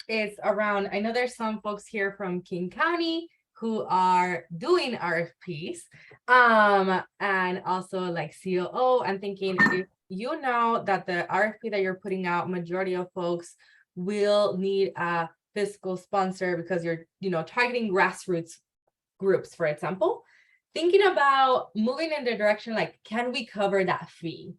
It's around, I know there's some folks here from King County who are doing RFPs, and also like COO. I'm thinking, if you know that the RFP that you're putting out, majority of folks will need a fiscal sponsor because you're, targeting grassroots groups, for example, thinking about moving in the direction, like, can we cover that fee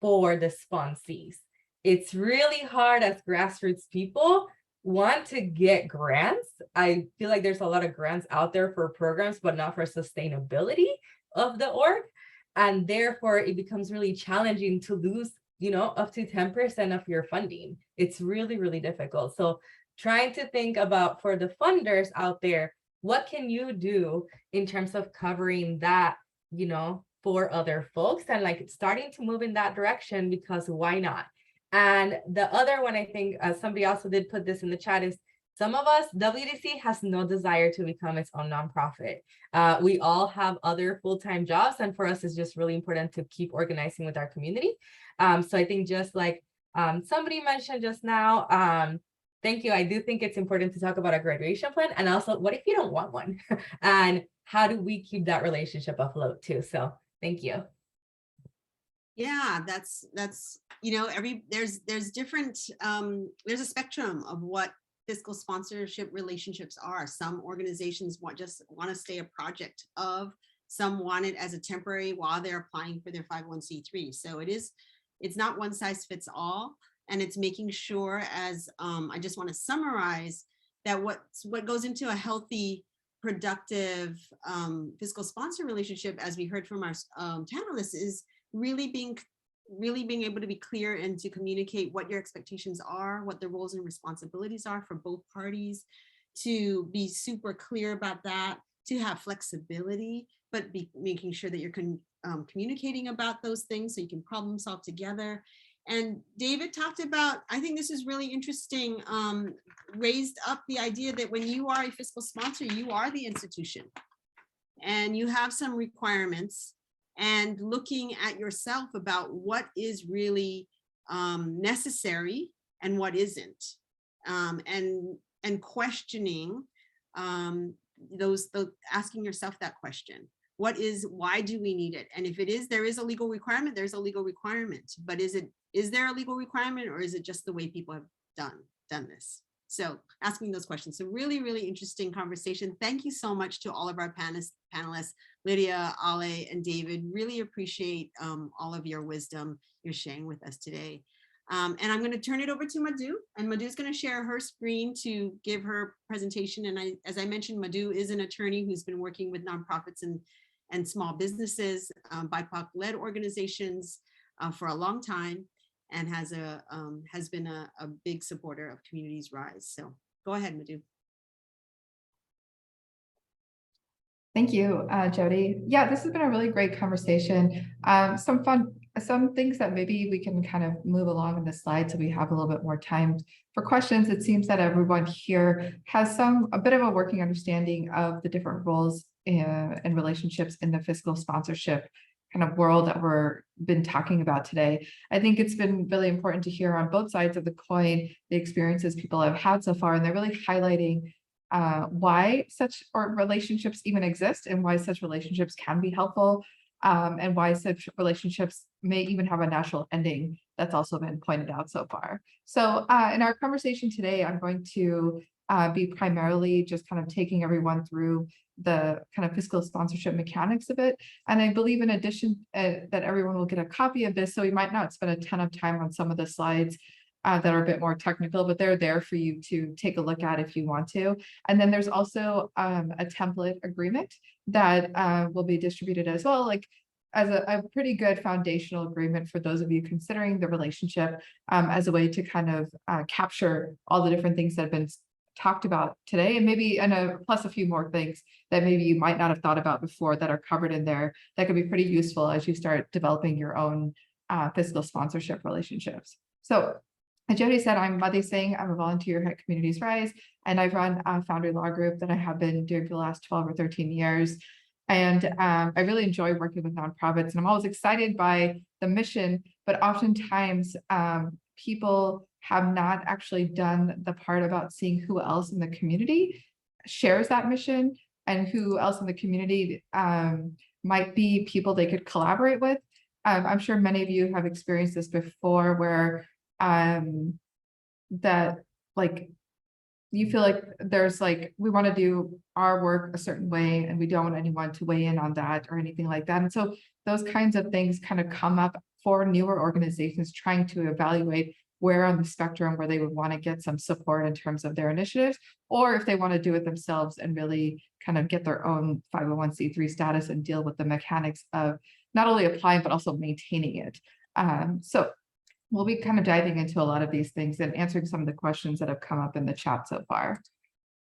for the sponsees? It's really hard as grassroots people want to get grants. I feel like there's a lot of grants out there for programs, but not for sustainability of the org. And therefore it becomes really challenging to lose, up to 10% of your funding. It's really, really difficult. So trying to think about, for the funders out there, what can you do in terms of covering that, for other folks, and like starting to move in that direction, because why not? And the other one, I think somebody also did put this in the chat, is some of us, WDC has no desire to become its own nonprofit. We all have other full-time jobs, and for us, it's just really important to keep organizing with our community. So I think just like somebody mentioned just now, thank you. I do think it's important to talk about a graduation plan, and also what if you don't want one? And how do we keep that relationship afloat too? So thank you. Yeah, that's there's different there's a spectrum of what fiscal sponsorship relationships are. Some organizations want to stay a project of, some want it as a temporary while they're applying for their 501c3. So it's not one size fits all, and it's making sure, as I just want to summarize, that what goes into a healthy, productive fiscal sponsor relationship, as we heard from our panelists, is really being able to be clear and to communicate what your expectations are, what the roles and responsibilities are for both parties, to be super clear about that, to have flexibility, but be making sure that you're communicating about those things so you can problem solve together. And David talked about, I think this is really interesting, raised up the idea that when you are a fiscal sponsor, you are the institution and you have some requirements, and looking at yourself about what is really necessary and what isn't, and questioning asking yourself that question. why do we need it? And if there is a legal requirement, there's a legal requirement, but is there a legal requirement, or is it just the way people have done this? So asking those questions. So really, really interesting conversation. Thank you so much to all of our panelists, Lydia, Ale, and David. Really appreciate all of your wisdom you're sharing with us today. And I'm going to turn it over to Madhu, and Madhu's going to share her screen to give her presentation. And as I mentioned, Madhu is an attorney who's been working with nonprofits and small businesses, BIPOC-led organizations for a long time, and has been a big supporter of Communities Rise. So go ahead, Madhu. Thank you, Jodi. Yeah, this has been a really great conversation. Some things that maybe we can kind of move along in the slide so we have a little bit more time for questions. It seems that everyone here has a bit of a working understanding of the different roles and relationships in the fiscal sponsorship kind of world that we're been talking about today. I think it's been really important to hear on both sides of the coin the experiences people have had so far, and they're really highlighting why such relationships even exist, and why such relationships can be helpful, and why such relationships may even have a natural ending that's also been pointed out so far. So in our conversation today, I'm going to be primarily just kind of taking everyone through the kind of fiscal sponsorship mechanics of it. And I believe in addition that everyone will get a copy of this, so we might not spend a ton of time on some of the slides that are a bit more technical, but they're there for you to take a look at if you want to. And then there's also a template agreement that will be distributed as well, like as a pretty good foundational agreement for those of you considering the relationship, as a way to kind of capture all the different things that have been talked about today, and plus a few more things that maybe you might not have thought about before that are covered in there that could be pretty useful as you start developing your own fiscal sponsorship relationships. So as Jodi said, I'm Madhu Singh. I'm a volunteer at Communities Rise, and I've run a Foundry law group that I have been doing for the last 12 or 13 years. And I really enjoy working with nonprofits, and I'm always excited by the mission, but oftentimes people have not actually done the part about seeing who else in the community shares that mission, and who else in the community might be people they could collaborate with. I'm sure many of you have experienced this before, where that like you feel like there's like, we want to do our work a certain way and we don't want anyone to weigh in on that or anything like that. And so those kinds of things kind of come up for newer organizations trying to evaluate where on the spectrum where they would want to get some support in terms of their initiatives, or if they want to do it themselves and really kind of get their own 501c3 status and deal with the mechanics of not only applying, but also maintaining it. So we'll be kind of diving into a lot of these things and answering some of the questions that have come up in the chat so far.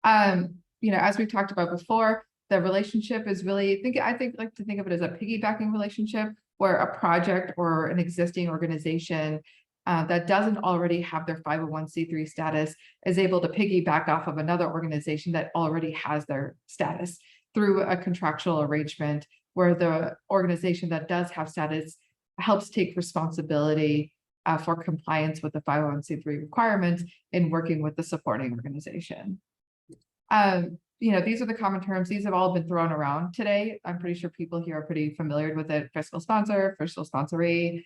As we've talked about before, the relationship is really, I like to think of it as a piggybacking relationship, where a project or an existing organization that doesn't already have their 501c3 status is able to piggyback off of another organization that already has their status through a contractual arrangement, where the organization that does have status helps take responsibility for compliance with the 501c3 requirements in working with the supporting organization. These are the common terms. These have all been thrown around today. I'm pretty sure people here are pretty familiar with it: fiscal sponsor, fiscal sponsoree.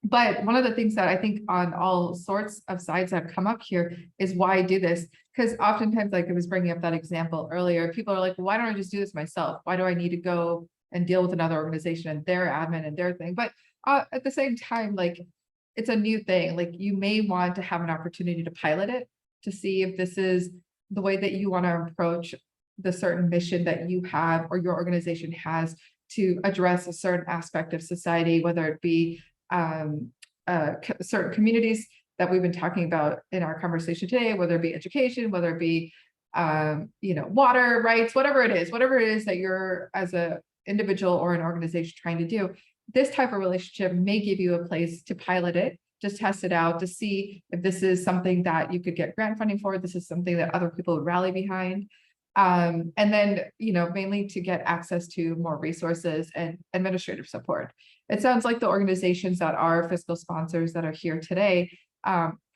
But one of the things that I think on all sorts of sides that have come up here is why do this? Because oftentimes, like I was bringing up that example earlier, people are like, well, why don't I just do this myself? Why do I need to go and deal with another organization and their admin and their thing? But at the same time, like, it's a new thing. Like, you may want to have an opportunity to pilot it to see if this is the way that you want to approach the certain mission that you have or your organization has to address a certain aspect of society, whether it be certain communities that we've been talking about in our conversation today, whether it be education, whether it be water rights, whatever it is that you're as a individual or an organization trying to do. This type of relationship may give you a place to pilot it, just test it out to see if this is something that you could get grant funding for. This is something that other people would rally behind. And then, mainly to get access to more resources and administrative support. It sounds like the organizations that are fiscal sponsors that are here today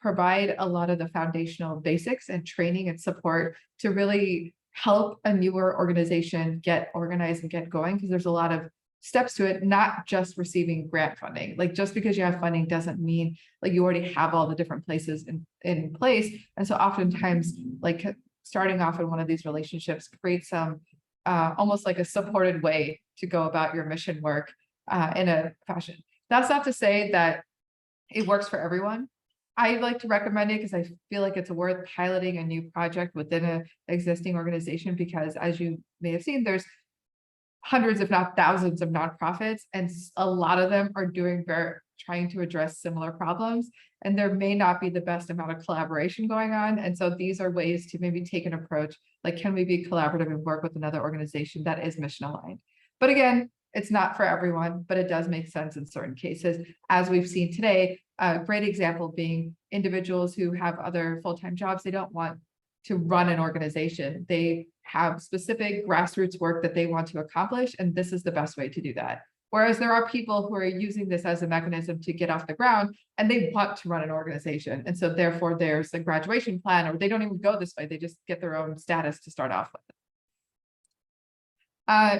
provide a lot of the foundational basics and training and support to really help a newer organization get organized and get going, because there's a lot of steps to it, not just receiving grant funding. Like just because you have funding doesn't mean like you already have all the different places in place. And so oftentimes like starting off in one of these relationships creates some almost like a supported way to go about your mission work in a fashion. That's not to say that it works for everyone. I like to recommend it because I feel like it's worth piloting a new project within an existing organization, because as you may have seen, there's hundreds, if not thousands of nonprofits, and a lot of them are trying to address similar problems, and there may not be the best amount of collaboration going on. And so these are ways to maybe take an approach, like, can we be collaborative and work with another organization that is mission aligned? But again, it's not for everyone, but it does make sense in certain cases. As we've seen today, a great example being individuals who have other full-time jobs. They don't want to run an organization. They have specific grassroots work that they want to accomplish, and this is the best way to do that. Whereas there are people who are using this as a mechanism to get off the ground, and they want to run an organization. And so therefore there's a graduation plan, or they don't even go this way. They just get their own status to start off with.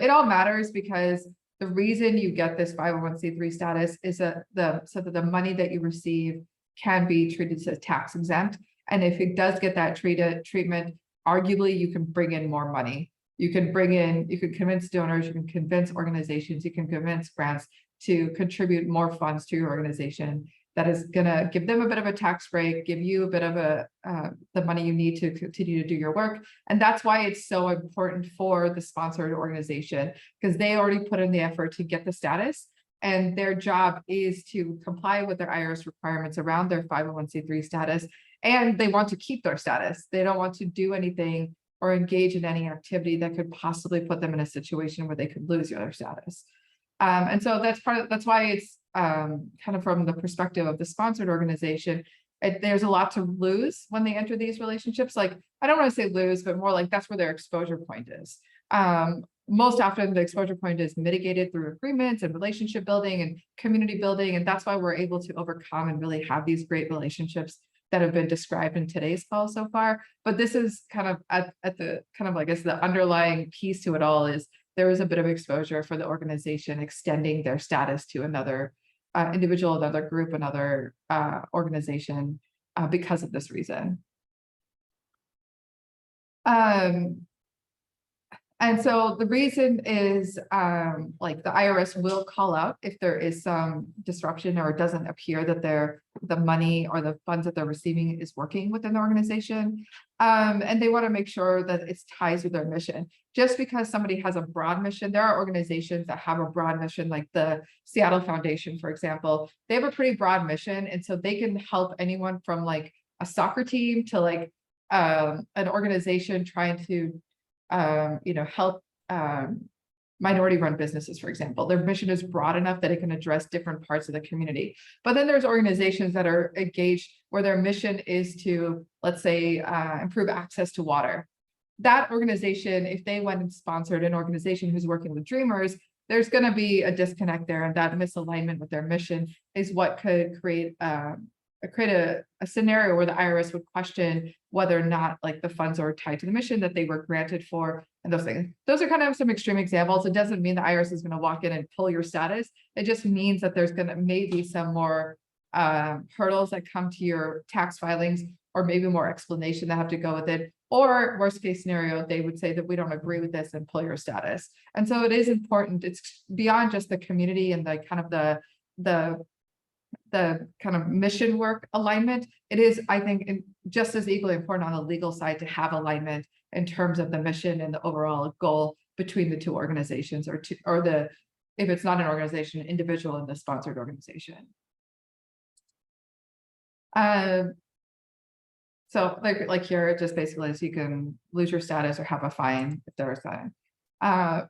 It all matters because the reason you get this 501c3 status is so that the money that you receive can be treated as tax exempt. And if it does get that treatment, arguably you can bring in more money. You can convince donors, you can convince organizations, you can convince grants to contribute more funds to your organization. That is gonna give them a bit of a tax break, give you a bit of the money you need to continue to do your work. And that's why it's so important for the sponsored organization, because they already put in the effort to get the status, and their job is to comply with their IRS requirements around their 501c3 status. And they want to keep their status. They don't want to do anything or engage in any activity that could possibly put them in a situation where they could lose their status. And so that's why it's kind of from the perspective of the sponsored organization, there's a lot to lose when they enter these relationships. Like, I don't want to say lose, but more like that's where their exposure point is. Most often the exposure point is mitigated through agreements and relationship building and community building. And that's why we're able to overcome and really have these great relationships that have been described in today's call so far. But this is kind of at the kind of, I guess, the underlying piece to it all is there is a bit of exposure for the organization extending their status to another individual, another group, another organization because of this reason. And so the reason is like the IRS will call out if there is some disruption or it doesn't appear that the money or the funds that they're receiving is working within the organization. And they want to make sure that it's ties with their mission. Just because somebody has a broad mission, there are organizations that have a broad mission, like the Seattle Foundation, for example. They have a pretty broad mission. And so they can help anyone from like a soccer team to like an organization trying to help minority-run businesses, for example. Their mission is broad enough that it can address different parts of the community. But then there's organizations that are engaged where their mission is to, let's say, improve access to water. That organization, if they went and sponsored an organization who's working with Dreamers, there's going to be a disconnect there, and that misalignment with their mission is what could create a scenario where the IRS would question whether or not like the funds are tied to the mission that they were granted for, and those things. Those are kind of some extreme examples. It doesn't mean the IRS is going to walk in and pull your status. It just means that there's going to maybe some more hurdles that come to your tax filings, or maybe more explanation that have to go with it. Or worst case scenario, they would say that we don't agree with this and pull your status. And so it is important. It's beyond just the community and the kind of the kind of mission work alignment. It is, I think, just as equally important on the legal side to have alignment in terms of the mission and the overall goal between the two organizations, or if it's not an organization, an individual in the sponsored organization. So like here, it just basically is you can lose your status or have a fine if there is a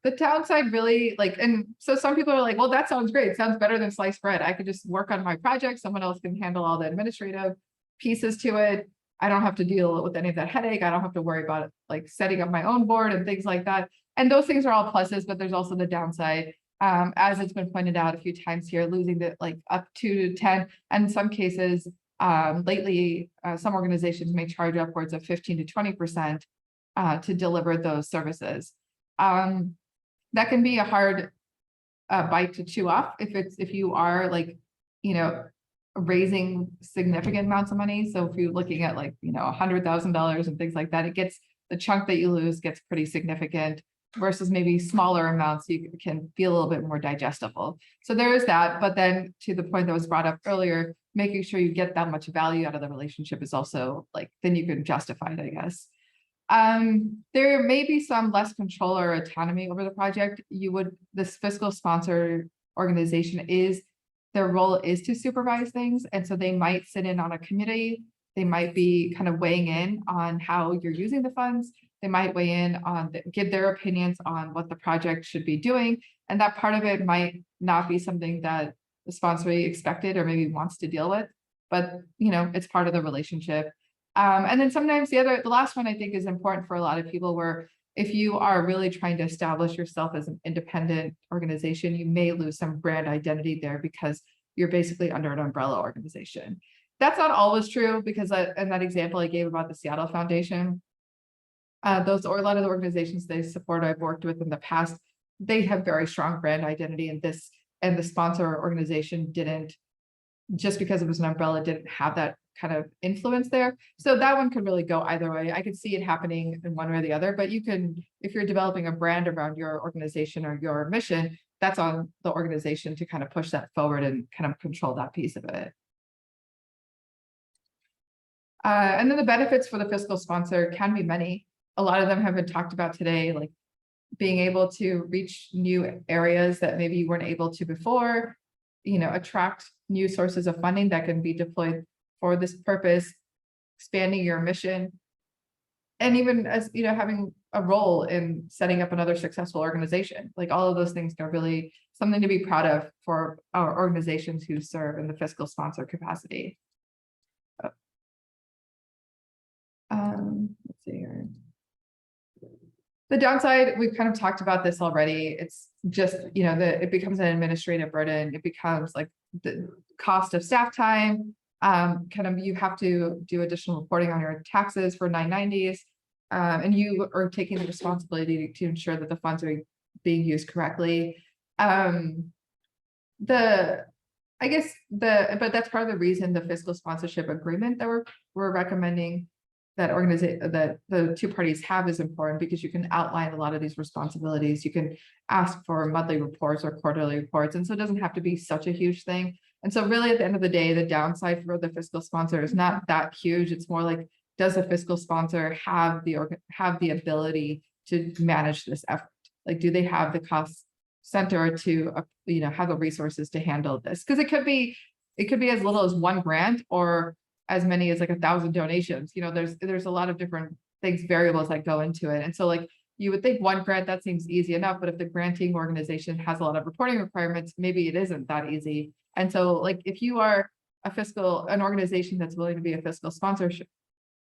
the downside really, like, and so some people are like, well, that sounds great. It sounds better than sliced bread. I could just work on my project. Someone else can handle all the administrative pieces to it. I don't have to deal with any of that headache. I don't have to worry about like setting up my own board and things like that. And those things are all pluses, but there's also the downside. As it's been pointed out a few times here, losing the like up to 10, and in some cases, lately, some organizations may charge upwards of 15 to 20% to deliver those services. That can be a hard bite to chew off if you are like, raising significant amounts of money. So if you're looking at like, $100,000 and things like that, the chunk that you lose gets pretty significant versus maybe smaller amounts you can feel a little bit more digestible. So there is that, but then to the point that was brought up earlier, making sure you get that much value out of the relationship is also like, then you can justify it, I guess. There may be some less control or autonomy over the project. This fiscal sponsor organization their role is to supervise things. And so they might sit in on a committee. They might be kind of weighing in on how you're using the funds. They might weigh in on, give their opinions on what the project should be doing. And that part of it might not be something that the sponsor expected or maybe wants to deal with, but it's part of the relationship. And then sometimes the last one I think is important for a lot of people, where if you are really trying to establish yourself as an independent organization, you may lose some brand identity there because you're basically under an umbrella organization. That's not always true, because in that example I gave about the Seattle Foundation, a lot of the organizations they support I've worked with in the past, they have very strong brand identity, and the sponsor organization didn't, just because it was an umbrella, didn't have that kind of influence there. So that one could really go either way. I could see it happening in one way or the other, but you can, if you're developing a brand around your organization or your mission, that's on the organization to kind of push that forward and kind of control that piece of it. And then the benefits for the fiscal sponsor can be many. A lot of them have been talked about today, like being able to reach new areas that maybe you weren't able to before, attract new sources of funding that can be deployed for this purpose, expanding your mission, and even as having a role in setting up another successful organization. Like all of those things are really something to be proud of for our organizations who serve in the fiscal sponsor capacity. Let's see here. The downside, we've kind of talked about this already. It's just, it becomes an administrative burden. It becomes like the cost of staff time. You have to do additional reporting on your taxes for 990s. And you are taking the responsibility to ensure that the funds are being used correctly. But that's part of the reason the fiscal sponsorship agreement that we're recommending that the two parties have is important, because you can outline a lot of these responsibilities. You can ask for monthly reports or quarterly reports. And so it doesn't have to be such a huge thing. And so really at the end of the day, the downside for the fiscal sponsor is not that huge. It's more like, does the fiscal sponsor have the ability to manage this effort? Like, do they have the cost center to, have the resources to handle this? Because it could be as little as one grant or as many as like 1,000 donations. There's a lot of different variables that go into it. And so like, you would think one grant, that seems easy enough, but if the granting organization has a lot of reporting requirements, maybe it isn't that easy. And so like, if you are an organization that's willing to be a fiscal sponsorship,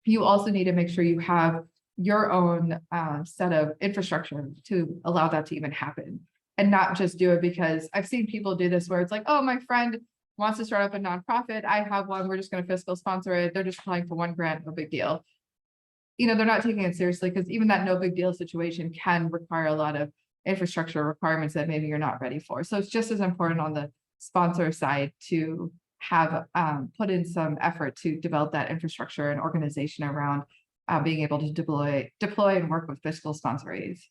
you also need to make sure you have your own set of infrastructure to allow that to even happen, and not just do it because I've seen people do this where it's like, oh, my friend wants to start up a nonprofit. I have one. We're just going to fiscal sponsor it. They're just applying for one grant. No big deal. They're not taking it seriously, because even that no big deal situation can require a lot of infrastructure requirements that maybe you're not ready for. So it's just as important on the sponsor side to have put in some effort to develop that infrastructure and organization around being able to deploy and work with fiscal sponsorees.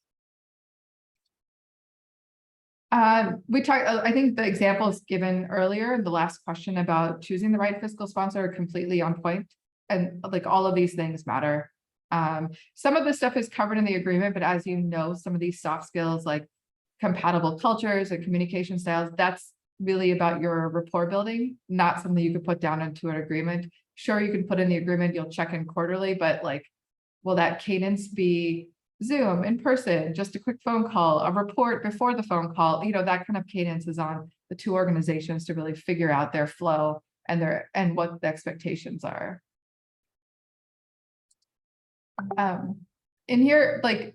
We talked, I think the examples given earlier in the last question about choosing the right fiscal sponsor are completely on point, and like all of these things matter. Some of this stuff is covered in the agreement, but as you know, some of these soft skills like compatible cultures and communication styles, that's really about your rapport building, not something you could put down into an agreement. Sure, you can put in the agreement, you'll check in quarterly, but like, will that cadence be Zoom, in person, just a quick phone call, a report before the phone call? That kind of cadence is on the two organizations to really figure out their flow and what the expectations are. In here, like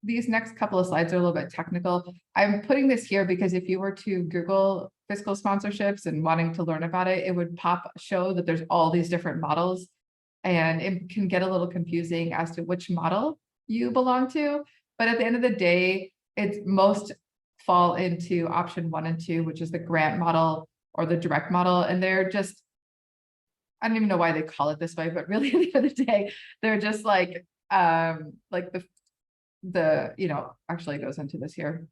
these next couple of slides are a little bit technical. I'm putting this here because if you were to Google fiscal sponsorships and wanting to learn about it, it would show that there's all these different models, and it can get a little confusing as to which model you belong to. But at the end of the day, it's most fall into option 1 and 2, which is the grant model or the direct model. And they're just, I don't even know why they call it this way, but really at the end of the day, they're just like the, you know, actually goes into this here.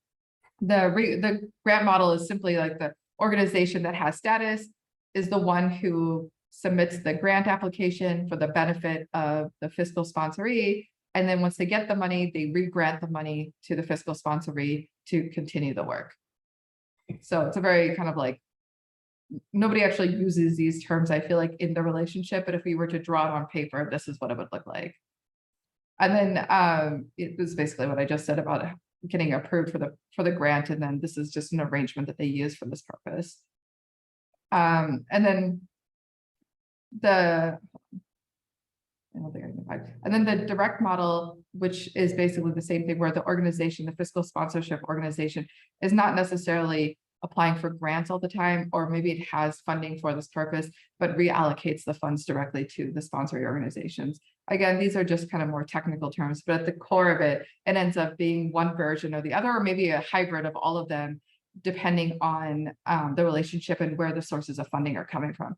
The grant model is simply like the organization that has status is the one who submits the grant application for the benefit of the fiscal sponsoree. And then once they get the money, they re-grant the money to the fiscal sponsoree to continue the work. So it's a very kind of like, nobody actually uses these terms, I feel like, in the relationship, but if we were to draw it on paper, this is what it would look like. And then it was basically what I just said about getting approved for the grant, and then this is just an arrangement that they use for this purpose. And then the direct model, which is basically the same thing, where the organization, the fiscal sponsorship organization, is not necessarily applying for grants all the time, or maybe it has funding for this purpose, but reallocates the funds directly to the sponsoring organizations. Again, these are just kind of more technical terms, but at the core of it, it ends up being one version or the other, or maybe a hybrid of all of them, depending on the relationship and where the sources of funding are coming from.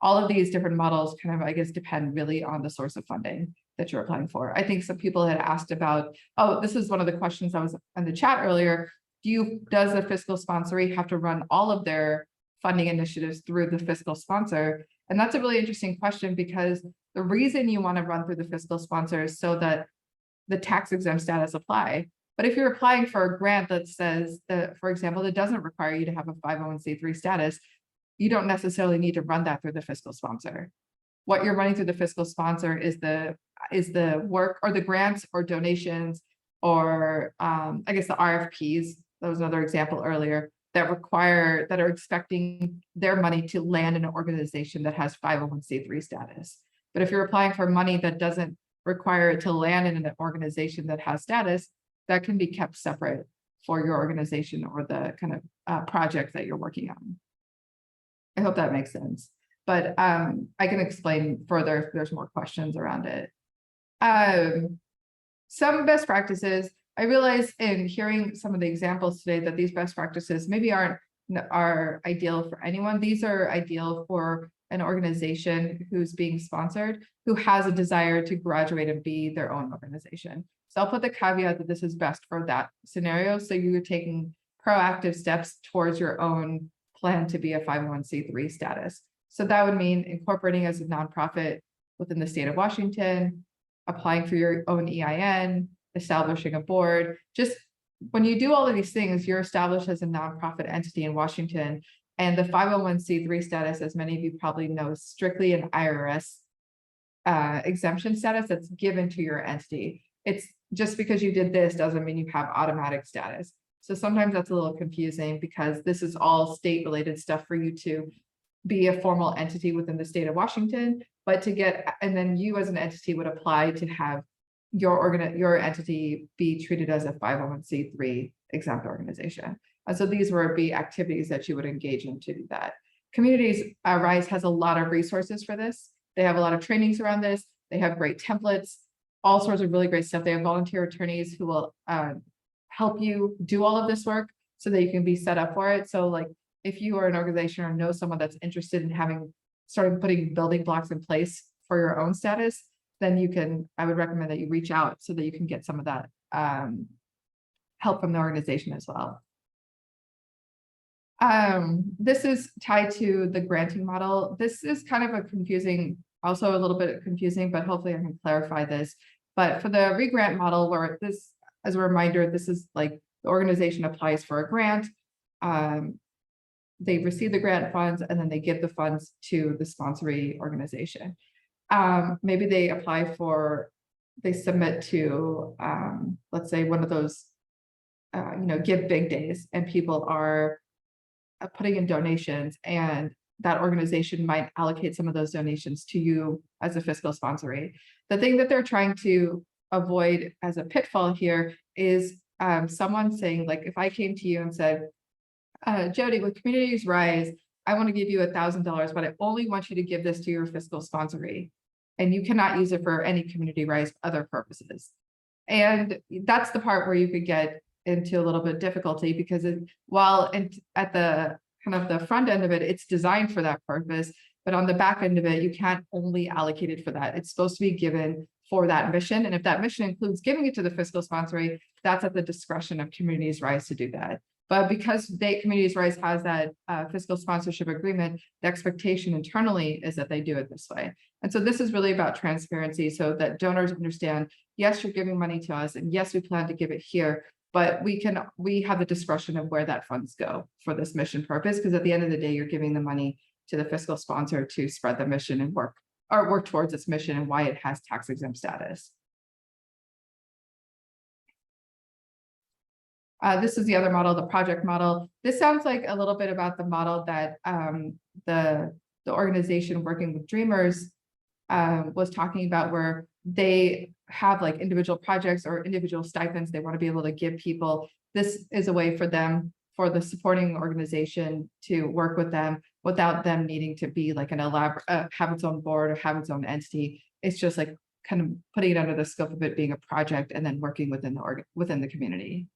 All of these different models kind of, I guess, depend really on the source of funding that you're applying for. I think some people had asked about, oh, this is one of the questions that was in the chat earlier. Does the fiscal sponsoree have to run all of their funding initiatives through the fiscal sponsor? And that's a really interesting question, because the reason you want to run through the fiscal sponsor is so that the tax exempt status apply. But if you're applying for a grant that says that, for example, that doesn't require you to have a 501c3 status, you don't necessarily need to run that through the fiscal sponsor. What you're running through the fiscal sponsor is the work or the grants or donations, or I guess the RFPs. That was another example earlier, that are expecting their money to land in an organization that has 501c3 status. But if you're applying for money that doesn't require it to land in an organization that has status, that can be kept separate for your organization or the kind of project that you're working on. I hope that makes sense. But I can explain further if there's more questions around it. Some best practices. I realize in hearing some of the examples today that these best practices maybe aren't ideal for anyone. These are ideal for an organization who's being sponsored, who has a desire to graduate and be their own organization. So I'll put the caveat that this is best for that scenario. So you're taking proactive steps towards your own plan to be a 501c3 status. So that would mean incorporating as a nonprofit within the state of Washington, applying for your own EIN, establishing a board. Just when you do all of these things, you're established as a nonprofit entity in Washington. And the 501c3 status, as many of you probably know, is strictly an IRS exemption status that's given to your entity. It's just because you did this doesn't mean you have automatic status. So sometimes that's a little confusing, because this is all state related stuff for you to be a formal entity within the state of Washington, but to get, and then you as an entity would apply to have your entity be treated as a 501c3 exempt organization. And so these would be activities that you would engage in to do that. Communities Rise has a lot of resources for this. They have a lot of trainings around this. They have great templates, all sorts of really great stuff. They have volunteer attorneys who will help you do all of this work so that you can be set up for it. So like if you are an organization or know someone that's interested in starting putting building blocks in place for your own status, then I would recommend that you reach out so that you can get some of that help from the organization as well. This is tied to the granting model. This is kind of also a little bit confusing, but hopefully I can clarify this. But for the re-grant model, where this, as a reminder, this is like the organization applies for a grant, they receive the grant funds, and then they give the funds to the sponsoring organization. Maybe they submit to, let's say, one of those, give big days, and people are putting in donations, and that organization might allocate some of those donations to you as a fiscal sponsoree. The thing that they're trying to avoid as a pitfall here is someone saying, like, if I came to you and said, Jodi, with Communities Rise, I want to give you $1,000, but I only want you to give this to your fiscal sponsoree, and you cannot use it for any Community Rise other purposes. And that's the part where you could get into a little bit of difficulty because at the kind of the front end of it, it's designed for that purpose, but on the back end of it, you can't only allocate it for that. It's supposed to be given for that mission. And if that mission includes giving it to the fiscal sponsor, that's at the discretion of Communities Rise to do that. But because Communities Rise has that fiscal sponsorship agreement, the expectation internally is that they do it this way. And so this is really about transparency so that donors understand, yes, you're giving money to us, and yes, we plan to give it here, but we have the discretion of where that funds go for this mission purpose, because at the end of the day, you're giving the money to the fiscal sponsor to spread the mission and work towards its mission and why it has tax exempt status. This is the other model, the project model. This sounds like a little bit about the model that the organization Working with Dreamers was talking about, where they have like individual projects or individual stipends they want to be able to give people. This is a way for them, for the supporting organization, to work with them without them needing to be like an elaborate, have its own board or have its own entity. It's just like kind of putting it under the scope of it being a project and then working within the community.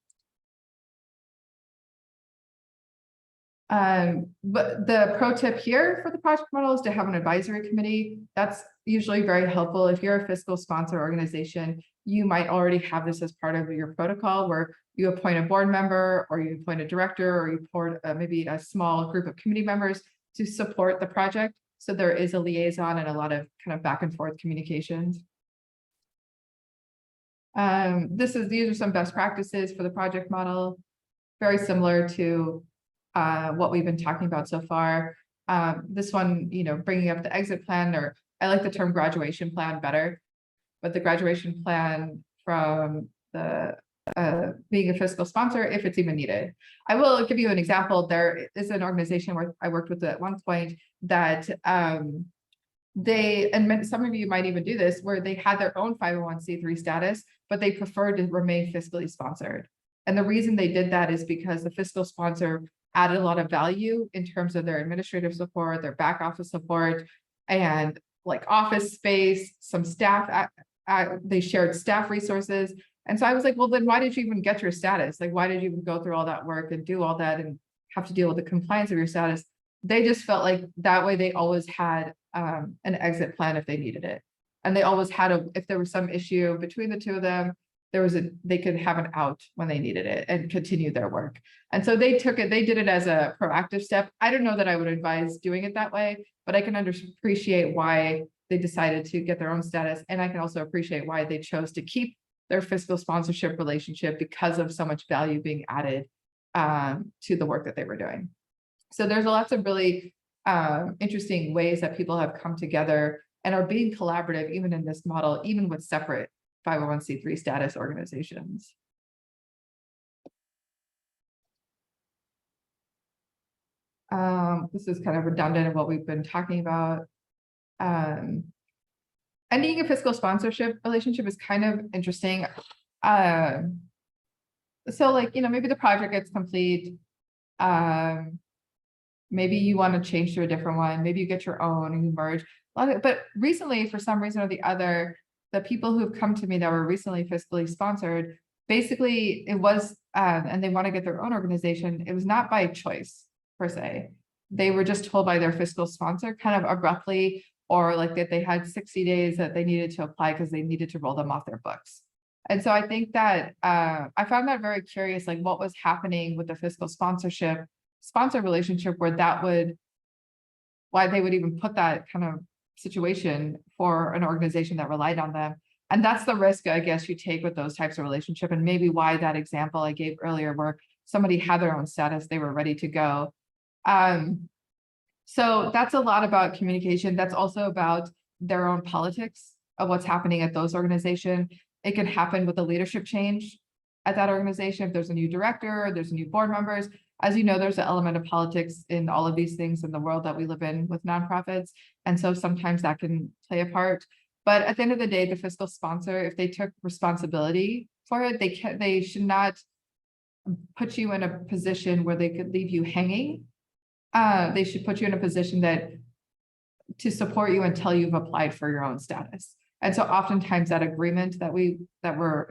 But the pro tip here for the project model is to have an advisory committee. That's usually very helpful. If you're a fiscal sponsor organization, you might already have this as part of your protocol, where you appoint a board member or you appoint a director or you appoint maybe a small group of committee members to support the project. So there is a liaison and a lot of kind of back and forth communications. These are some best practices for the project model, very similar to what we've been talking about so far. This one, bringing up the exit plan, or I like the term graduation plan better, but the graduation plan from the being a fiscal sponsor, if it's even needed. I will give you an example. There is an organization where I worked with at one point that and some of you might even do this, where they had their own 501c3 status, but they preferred to remain fiscally sponsored. And the reason they did that is because the fiscal sponsor added a lot of value in terms of their administrative support, their back office support, and like office space, some staff, they shared staff resources. And so I was like, well, then why did you even get your status? Like, why did you even go through all that work and do all that and have to deal with the compliance of your status? They just felt like that way they always had an exit plan if they needed it. And they always had if there was some issue between the two of them, they could have an out when they needed it and continue their work. And so they did it as a proactive step. I don't know that I would advise doing it that way, but I can appreciate why they decided to get their own status. And I can also appreciate why they chose to keep their fiscal sponsorship relationship because of so much value being added to the work that they were doing. So there's lots of really interesting ways that people have come together and are being collaborative, even in this model, even with separate 501c3 status organizations. This is kind of redundant in what we've been talking about. Ending a fiscal sponsorship relationship is kind of interesting. So like, maybe the project gets complete. Maybe you want to change to a different one. Maybe you get your own and you merge. But recently, for some reason or the other, the people who've come to me that were recently fiscally sponsored, basically it was, and they want to get their own organization. It was not by choice per se. They were just told by their fiscal sponsor kind of abruptly, or like that they had 60 days that they needed to apply because they needed to roll them off their books. And so I think that I found that very curious, like what was happening with the fiscal sponsor relationship, where why they would even put that kind of situation for an organization that relied on them. And that's the risk, I guess, you take with those types of relationship, and maybe why that example I gave earlier, where somebody had their own status, they were ready to go. So that's a lot about communication. That's also about their own politics of what's happening at those organizations. It can happen with a leadership change at that organization. If there's a new director, there's new board members. As you know, there's an element of politics in all of these things in the world that we live in with nonprofits. And so sometimes that can play a part. But at the end of the day, the fiscal sponsor, if they took responsibility for it, they should not put you in a position where they could leave you hanging. They should put you in a position to support you until you've applied for your own status. And so oftentimes that agreement that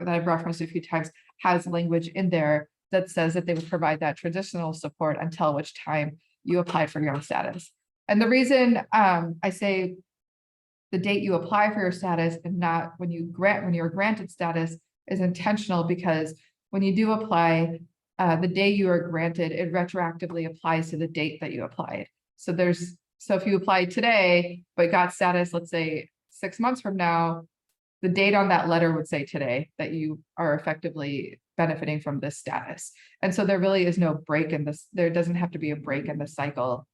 I've referenced a few times has language in there that says that they would provide that transitional support until which time you applied for your own status. And the reason I say the date you apply for your status and not when you're granted status is intentional, because when you do apply, the day you are granted, it retroactively applies to the date that you applied. So if you applied today, but got status, let's say 6 months from now, the date on that letter would say today that you are effectively benefiting from this status. And so there really is no break in this. There doesn't have to be a break in the cycle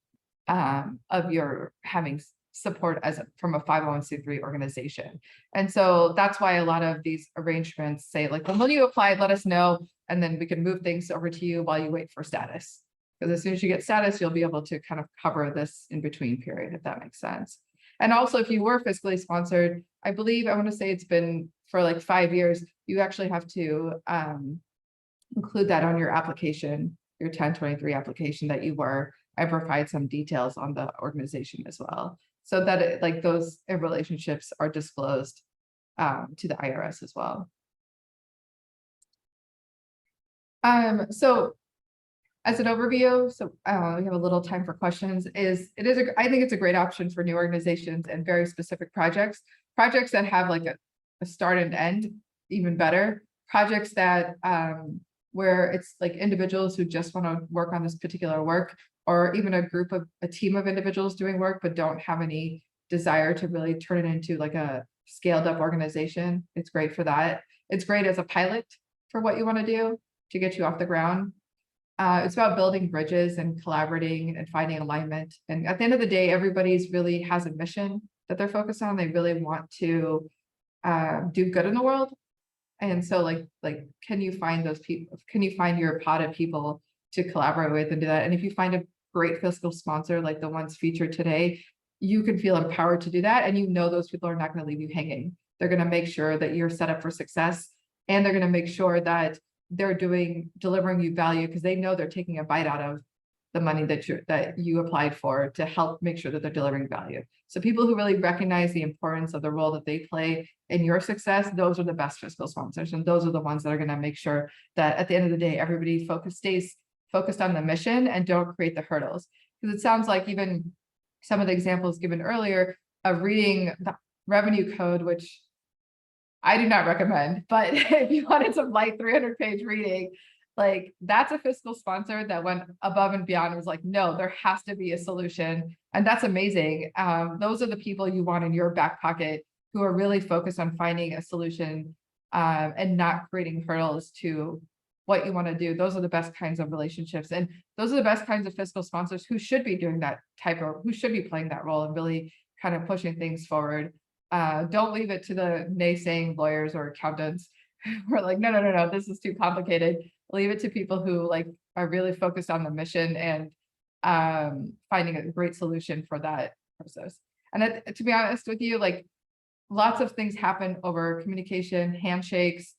of your having support from a 501c3 organization. And so that's why a lot of these arrangements say like, well, when you applied, let us know, and then we can move things over to you while you wait for status. Because as soon as you get status, you'll be able to kind of cover this in between period, if that makes sense. And also, if you were fiscally sponsored, I want to say it's been for like 5 years, you actually have to include that on your application, your 1023 application that you were, and provide some details on the organization as well, so that those relationships are disclosed to the IRS as well. So as an overview, so we have a little time for questions. I think it's a great option for new organizations and very specific projects that have like a start and end, even better. Projects that where it's like individuals who just want to work on this particular work, or even a team of individuals doing work, but don't have any desire to really turn it into like a scaled up organization. It's great for that. It's great as a pilot for what you want to do to get you off the ground. It's about building bridges and collaborating and finding alignment. And at the end of the day, everybody's really has a mission that they're focused on. They really want to do good in the world. And so like, can you find those people? Can you find your pot of people to collaborate with and do that? And if you find a great fiscal sponsor, like the ones featured today, you can feel empowered to do that. And you know, those people are not going to leave you hanging. They're going to make sure that you're set up for success, and they're going to make sure that they're delivering you value, because they know they're taking a bite out of the money that you applied for to help make sure that they're delivering value. So people who really recognize the importance of the role that they play in your success, those are the best fiscal sponsors. And those are the ones that are going to make sure that at the end of the day, everybody stays focused on the mission and don't create the hurdles. Because it sounds like even some of the examples given earlier of reading the revenue code, which I do not recommend, but if you wanted some light 300-page reading, like that's a fiscal sponsor that went above and beyond and was like, no, there has to be a solution. And that's amazing. Those are the people you want in your back pocket who are really focused on finding a solution and not creating hurdles to what you want to do. Those are the best kinds of relationships. And those are the best kinds of fiscal sponsors who should be doing that who should be playing that role and really kind of pushing things forward. Don't leave it to the naysaying lawyers or accountants who are like, no, this is too complicated. Leave it to people who like are really focused on the mission and finding a great solution for that process. And to be honest with you, like lots of things happen over communication, handshakes,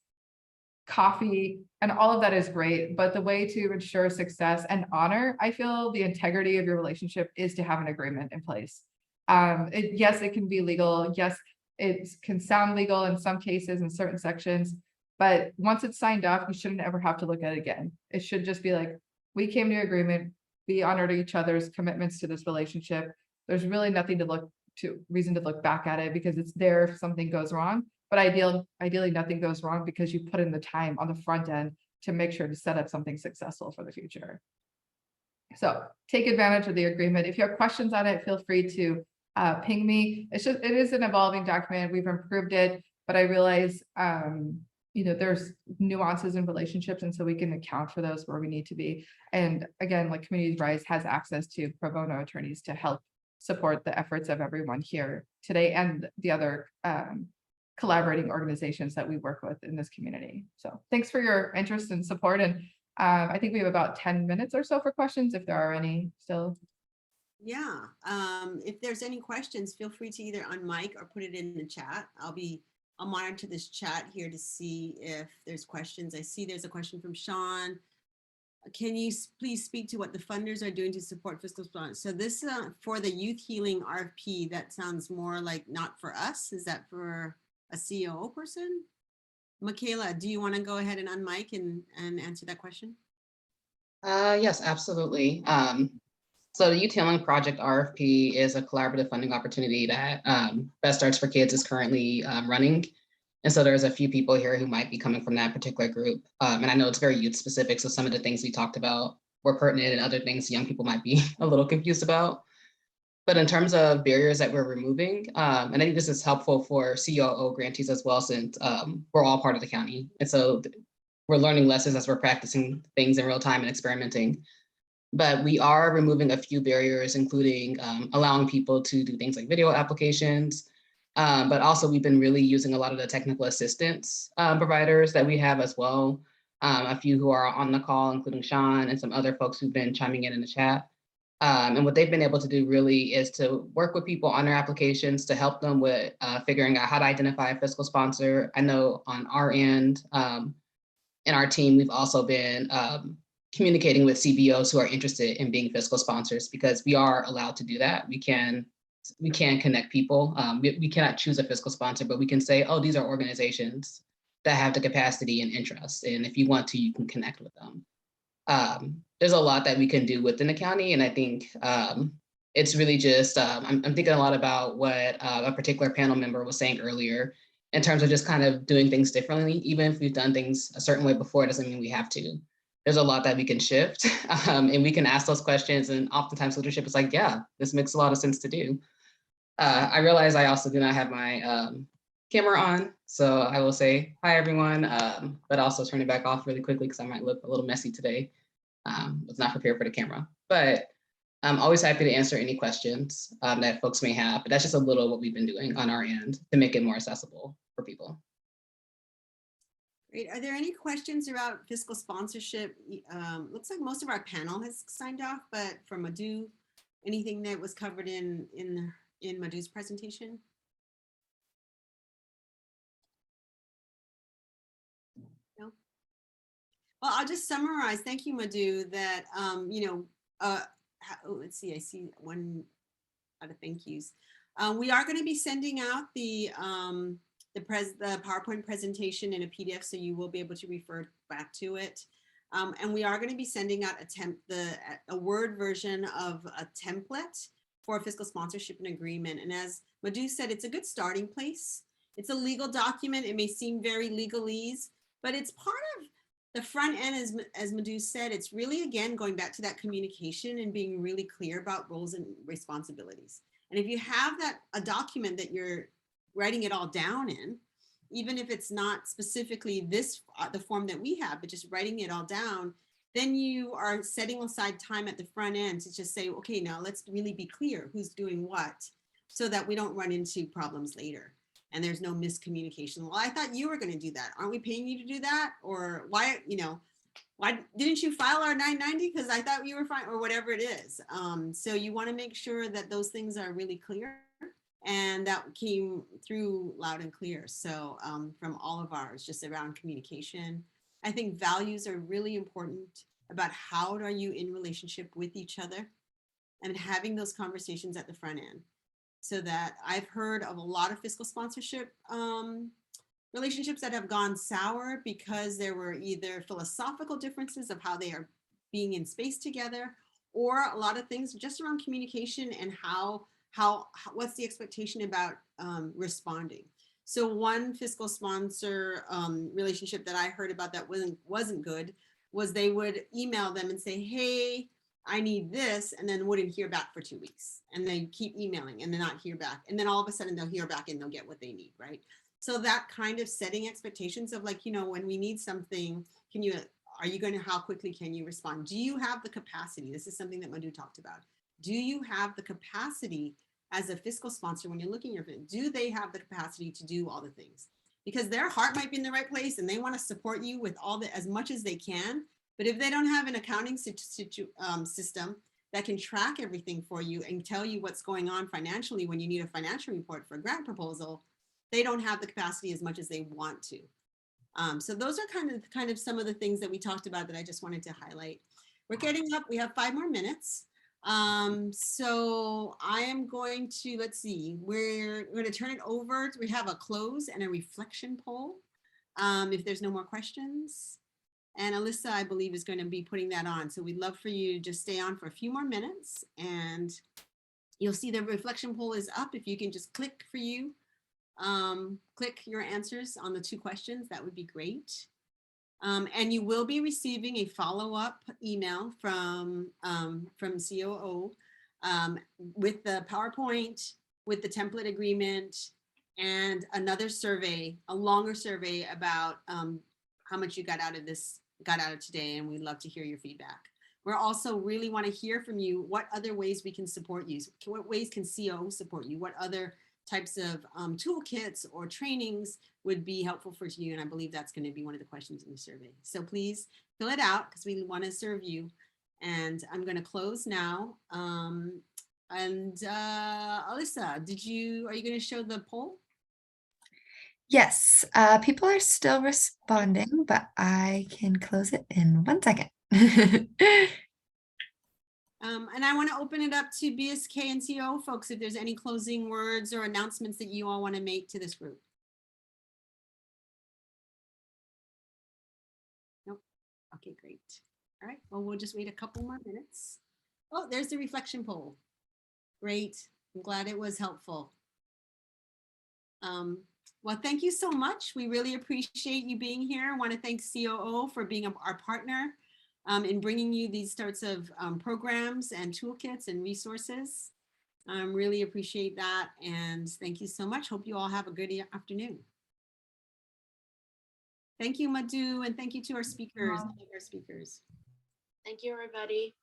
coffee, and all of that is great. But the way to ensure success and honor, I feel, the integrity of your relationship is to have an agreement in place. Yes, it can be legal. Yes, it can sound legal in some cases in certain sections, but once it's signed off, you shouldn't ever have to look at it again. It should just be like, we came to agreement, we honored each other's commitments to this relationship. There's really nothing reason to look back at it, because it's there if something goes wrong. But ideally nothing goes wrong because you put in the time on the front end to make sure to set up something successful for the future. So take advantage of the agreement. If you have questions on it, feel free to ping me. It is an evolving document. We've improved it, but I realize there's nuances in relationships, and so we can account for those where we need to be. And again, like Communities Rise has access to pro bono attorneys to help support the efforts of everyone here today and the other collaborating organizations that we work with in this community. So thanks for your interest and support. And I think we have about 10 minutes or so for questions, if there are any still. Yeah, if there's any questions, feel free to either unmic or put it in the chat. I'll monitor this chat here to see if there's questions. I see there's a question from Sean. Can you please speak to what the funders are doing to support fiscal sponsors? So this for the Youth Healing RFP, that sounds more like not for us. Is that for a COO person? Michaela, do you want to go ahead and unmic and answer that question? Yes, absolutely. So the Utm Project Rfp is a collaborative funding opportunity that Best Starts for Kids is currently running. And so there's a few people here who might be coming from that particular group. And I know it's very youth specific, so some of the things we talked about were pertinent and other things young people might be a little confused about. But in terms of barriers that we're removing, and I think this is helpful for COO grantees as well, since we're all part of the county. And so we're learning lessons as we're practicing things in real time and experimenting. But we are removing a few barriers, including allowing people to do things like video applications. But also we've been really using a lot of the technical assistance providers that we have as well. A few who are on the call, including Sean and some other folks who've been chiming in the chat. And what they've been able to do really is to work with people on their applications to help them with figuring out how to identify a fiscal sponsor. I know on our end, in our team, we've also been communicating with CBOs who are interested in being fiscal sponsors, because we are allowed to do that. We can connect people. We cannot choose a fiscal sponsor, but we can say, oh, these are organizations that have the capacity and interest. And if you want to, you can connect with them. There's a lot that we can do within the county. And I think it's really just, I'm thinking a lot about what a particular panel member was saying earlier, in terms of just kind of doing things differently. Even if we've done things a certain way before, it doesn't mean we have to. There's a lot that we can shift and we can ask those questions. And oftentimes leadership is like, yeah, this makes a lot of sense to do. I realize I also do not have my camera on. So I will say, hi, everyone, but also turn it back off really quickly because I might look a little messy today. Was not prepared for the camera, but I'm always happy to answer any questions that folks may have. But that's just a little what we've been doing on our end to make it more accessible for people. Great. Are there any questions about fiscal sponsorship? Looks like most of our panel has signed off, but for Madhu, anything that was covered in Madhu's presentation? No. Well, I'll just summarize. Thank you, Madhu. That let's see. I see one out of thank yous. We are going to be sending out the PowerPoint presentation in a PDF, so you will be able to refer back to it. And we are going to be sending out a Word version of a template for fiscal sponsorship and agreement. And as Madhu said, it's a good starting place. It's a legal document. It may seem very legalese, but it's part of the front end, as Madhu said. It's really, again, going back to that communication and being really clear about roles and responsibilities. And if you have a document that you're writing it all down in, even if it's not specifically the form that we have, but just writing it all down, then you are setting aside time at the front end to just say, okay, now let's really be clear who's doing what, so that we don't run into problems later and there's no miscommunication. Well, I thought you were going to do that. Aren't we paying you to do that? Or why didn't you file our 990? Because I thought you were fine, or whatever it is. So you want to make sure that those things are really clear. And that came through loud and clear. So from all of ours, just around communication. I think values are really important about how are you in relationship with each other, and having those conversations at the front end. So that I've heard of a lot of fiscal sponsorship relationships that have gone sour because there were either philosophical differences of how they are being in space together, or a lot of things just around communication and what's the expectation about responding. So one fiscal sponsor relationship that I heard about that wasn't good was they would email them and say, hey, I need this, and then wouldn't hear back for 2 weeks. And they keep emailing and then not hear back. And then all of a sudden they'll hear back and they'll get what they need, right? So that kind of setting expectations of like, when we need something, how quickly can you respond? Do you have the capacity? This is something that Madhu talked about. Do you have the capacity as a fiscal sponsor when you're looking at it? Do they have the capacity to do all the things? Because their heart might be in the right place and they want to support you with as much as they can. But if they don't have an accounting system that can track everything for you and tell you what's going on financially when you need a financial report for a grant proposal, they don't have the capacity as much as they want to. So those are kind of some of the things that we talked about that I just wanted to highlight. We're getting up, we have 5 more minutes. So I am going to, let's see, we're going to turn it over. We have a close and a reflection poll. If there's no more questions. And Alyssa, I believe, is going to be putting that on. So we'd love for you to just stay on for a few more minutes, and you'll see the reflection poll is up. If you can just click for you, click your answers on the 2 questions, that would be great. And you will be receiving a follow-up email from COO with the PowerPoint, with the template agreement, and another survey, a longer survey about how much you got out of today, and we'd love to hear your feedback. We're also really want to hear from you what other ways we can support you. What ways can COO support you? What other types of toolkits or trainings would be helpful for you? And I believe that's going to be one of the questions in the survey. So please fill it out because we want to serve you. And I'm going to close now. Alyssa, are you going to show the poll? Yes, people are still responding, but I can close it in 1 second. And I want to open it up to BSK and COO folks, if there's any closing words or announcements that you all want to make to this group. Nope. Okay, great. All right, well, we'll just wait a couple more minutes. Oh, there's the reflection poll. Great. I'm glad it was helpful. Well, thank you so much. We really appreciate you being here. I want to thank COO for being our partner in bringing you these sorts of programs and toolkits and resources. Really appreciate that. And thank you so much. Hope you all have a good afternoon. Thank you, Madhu, and thank you to our speakers. Thank you, everybody.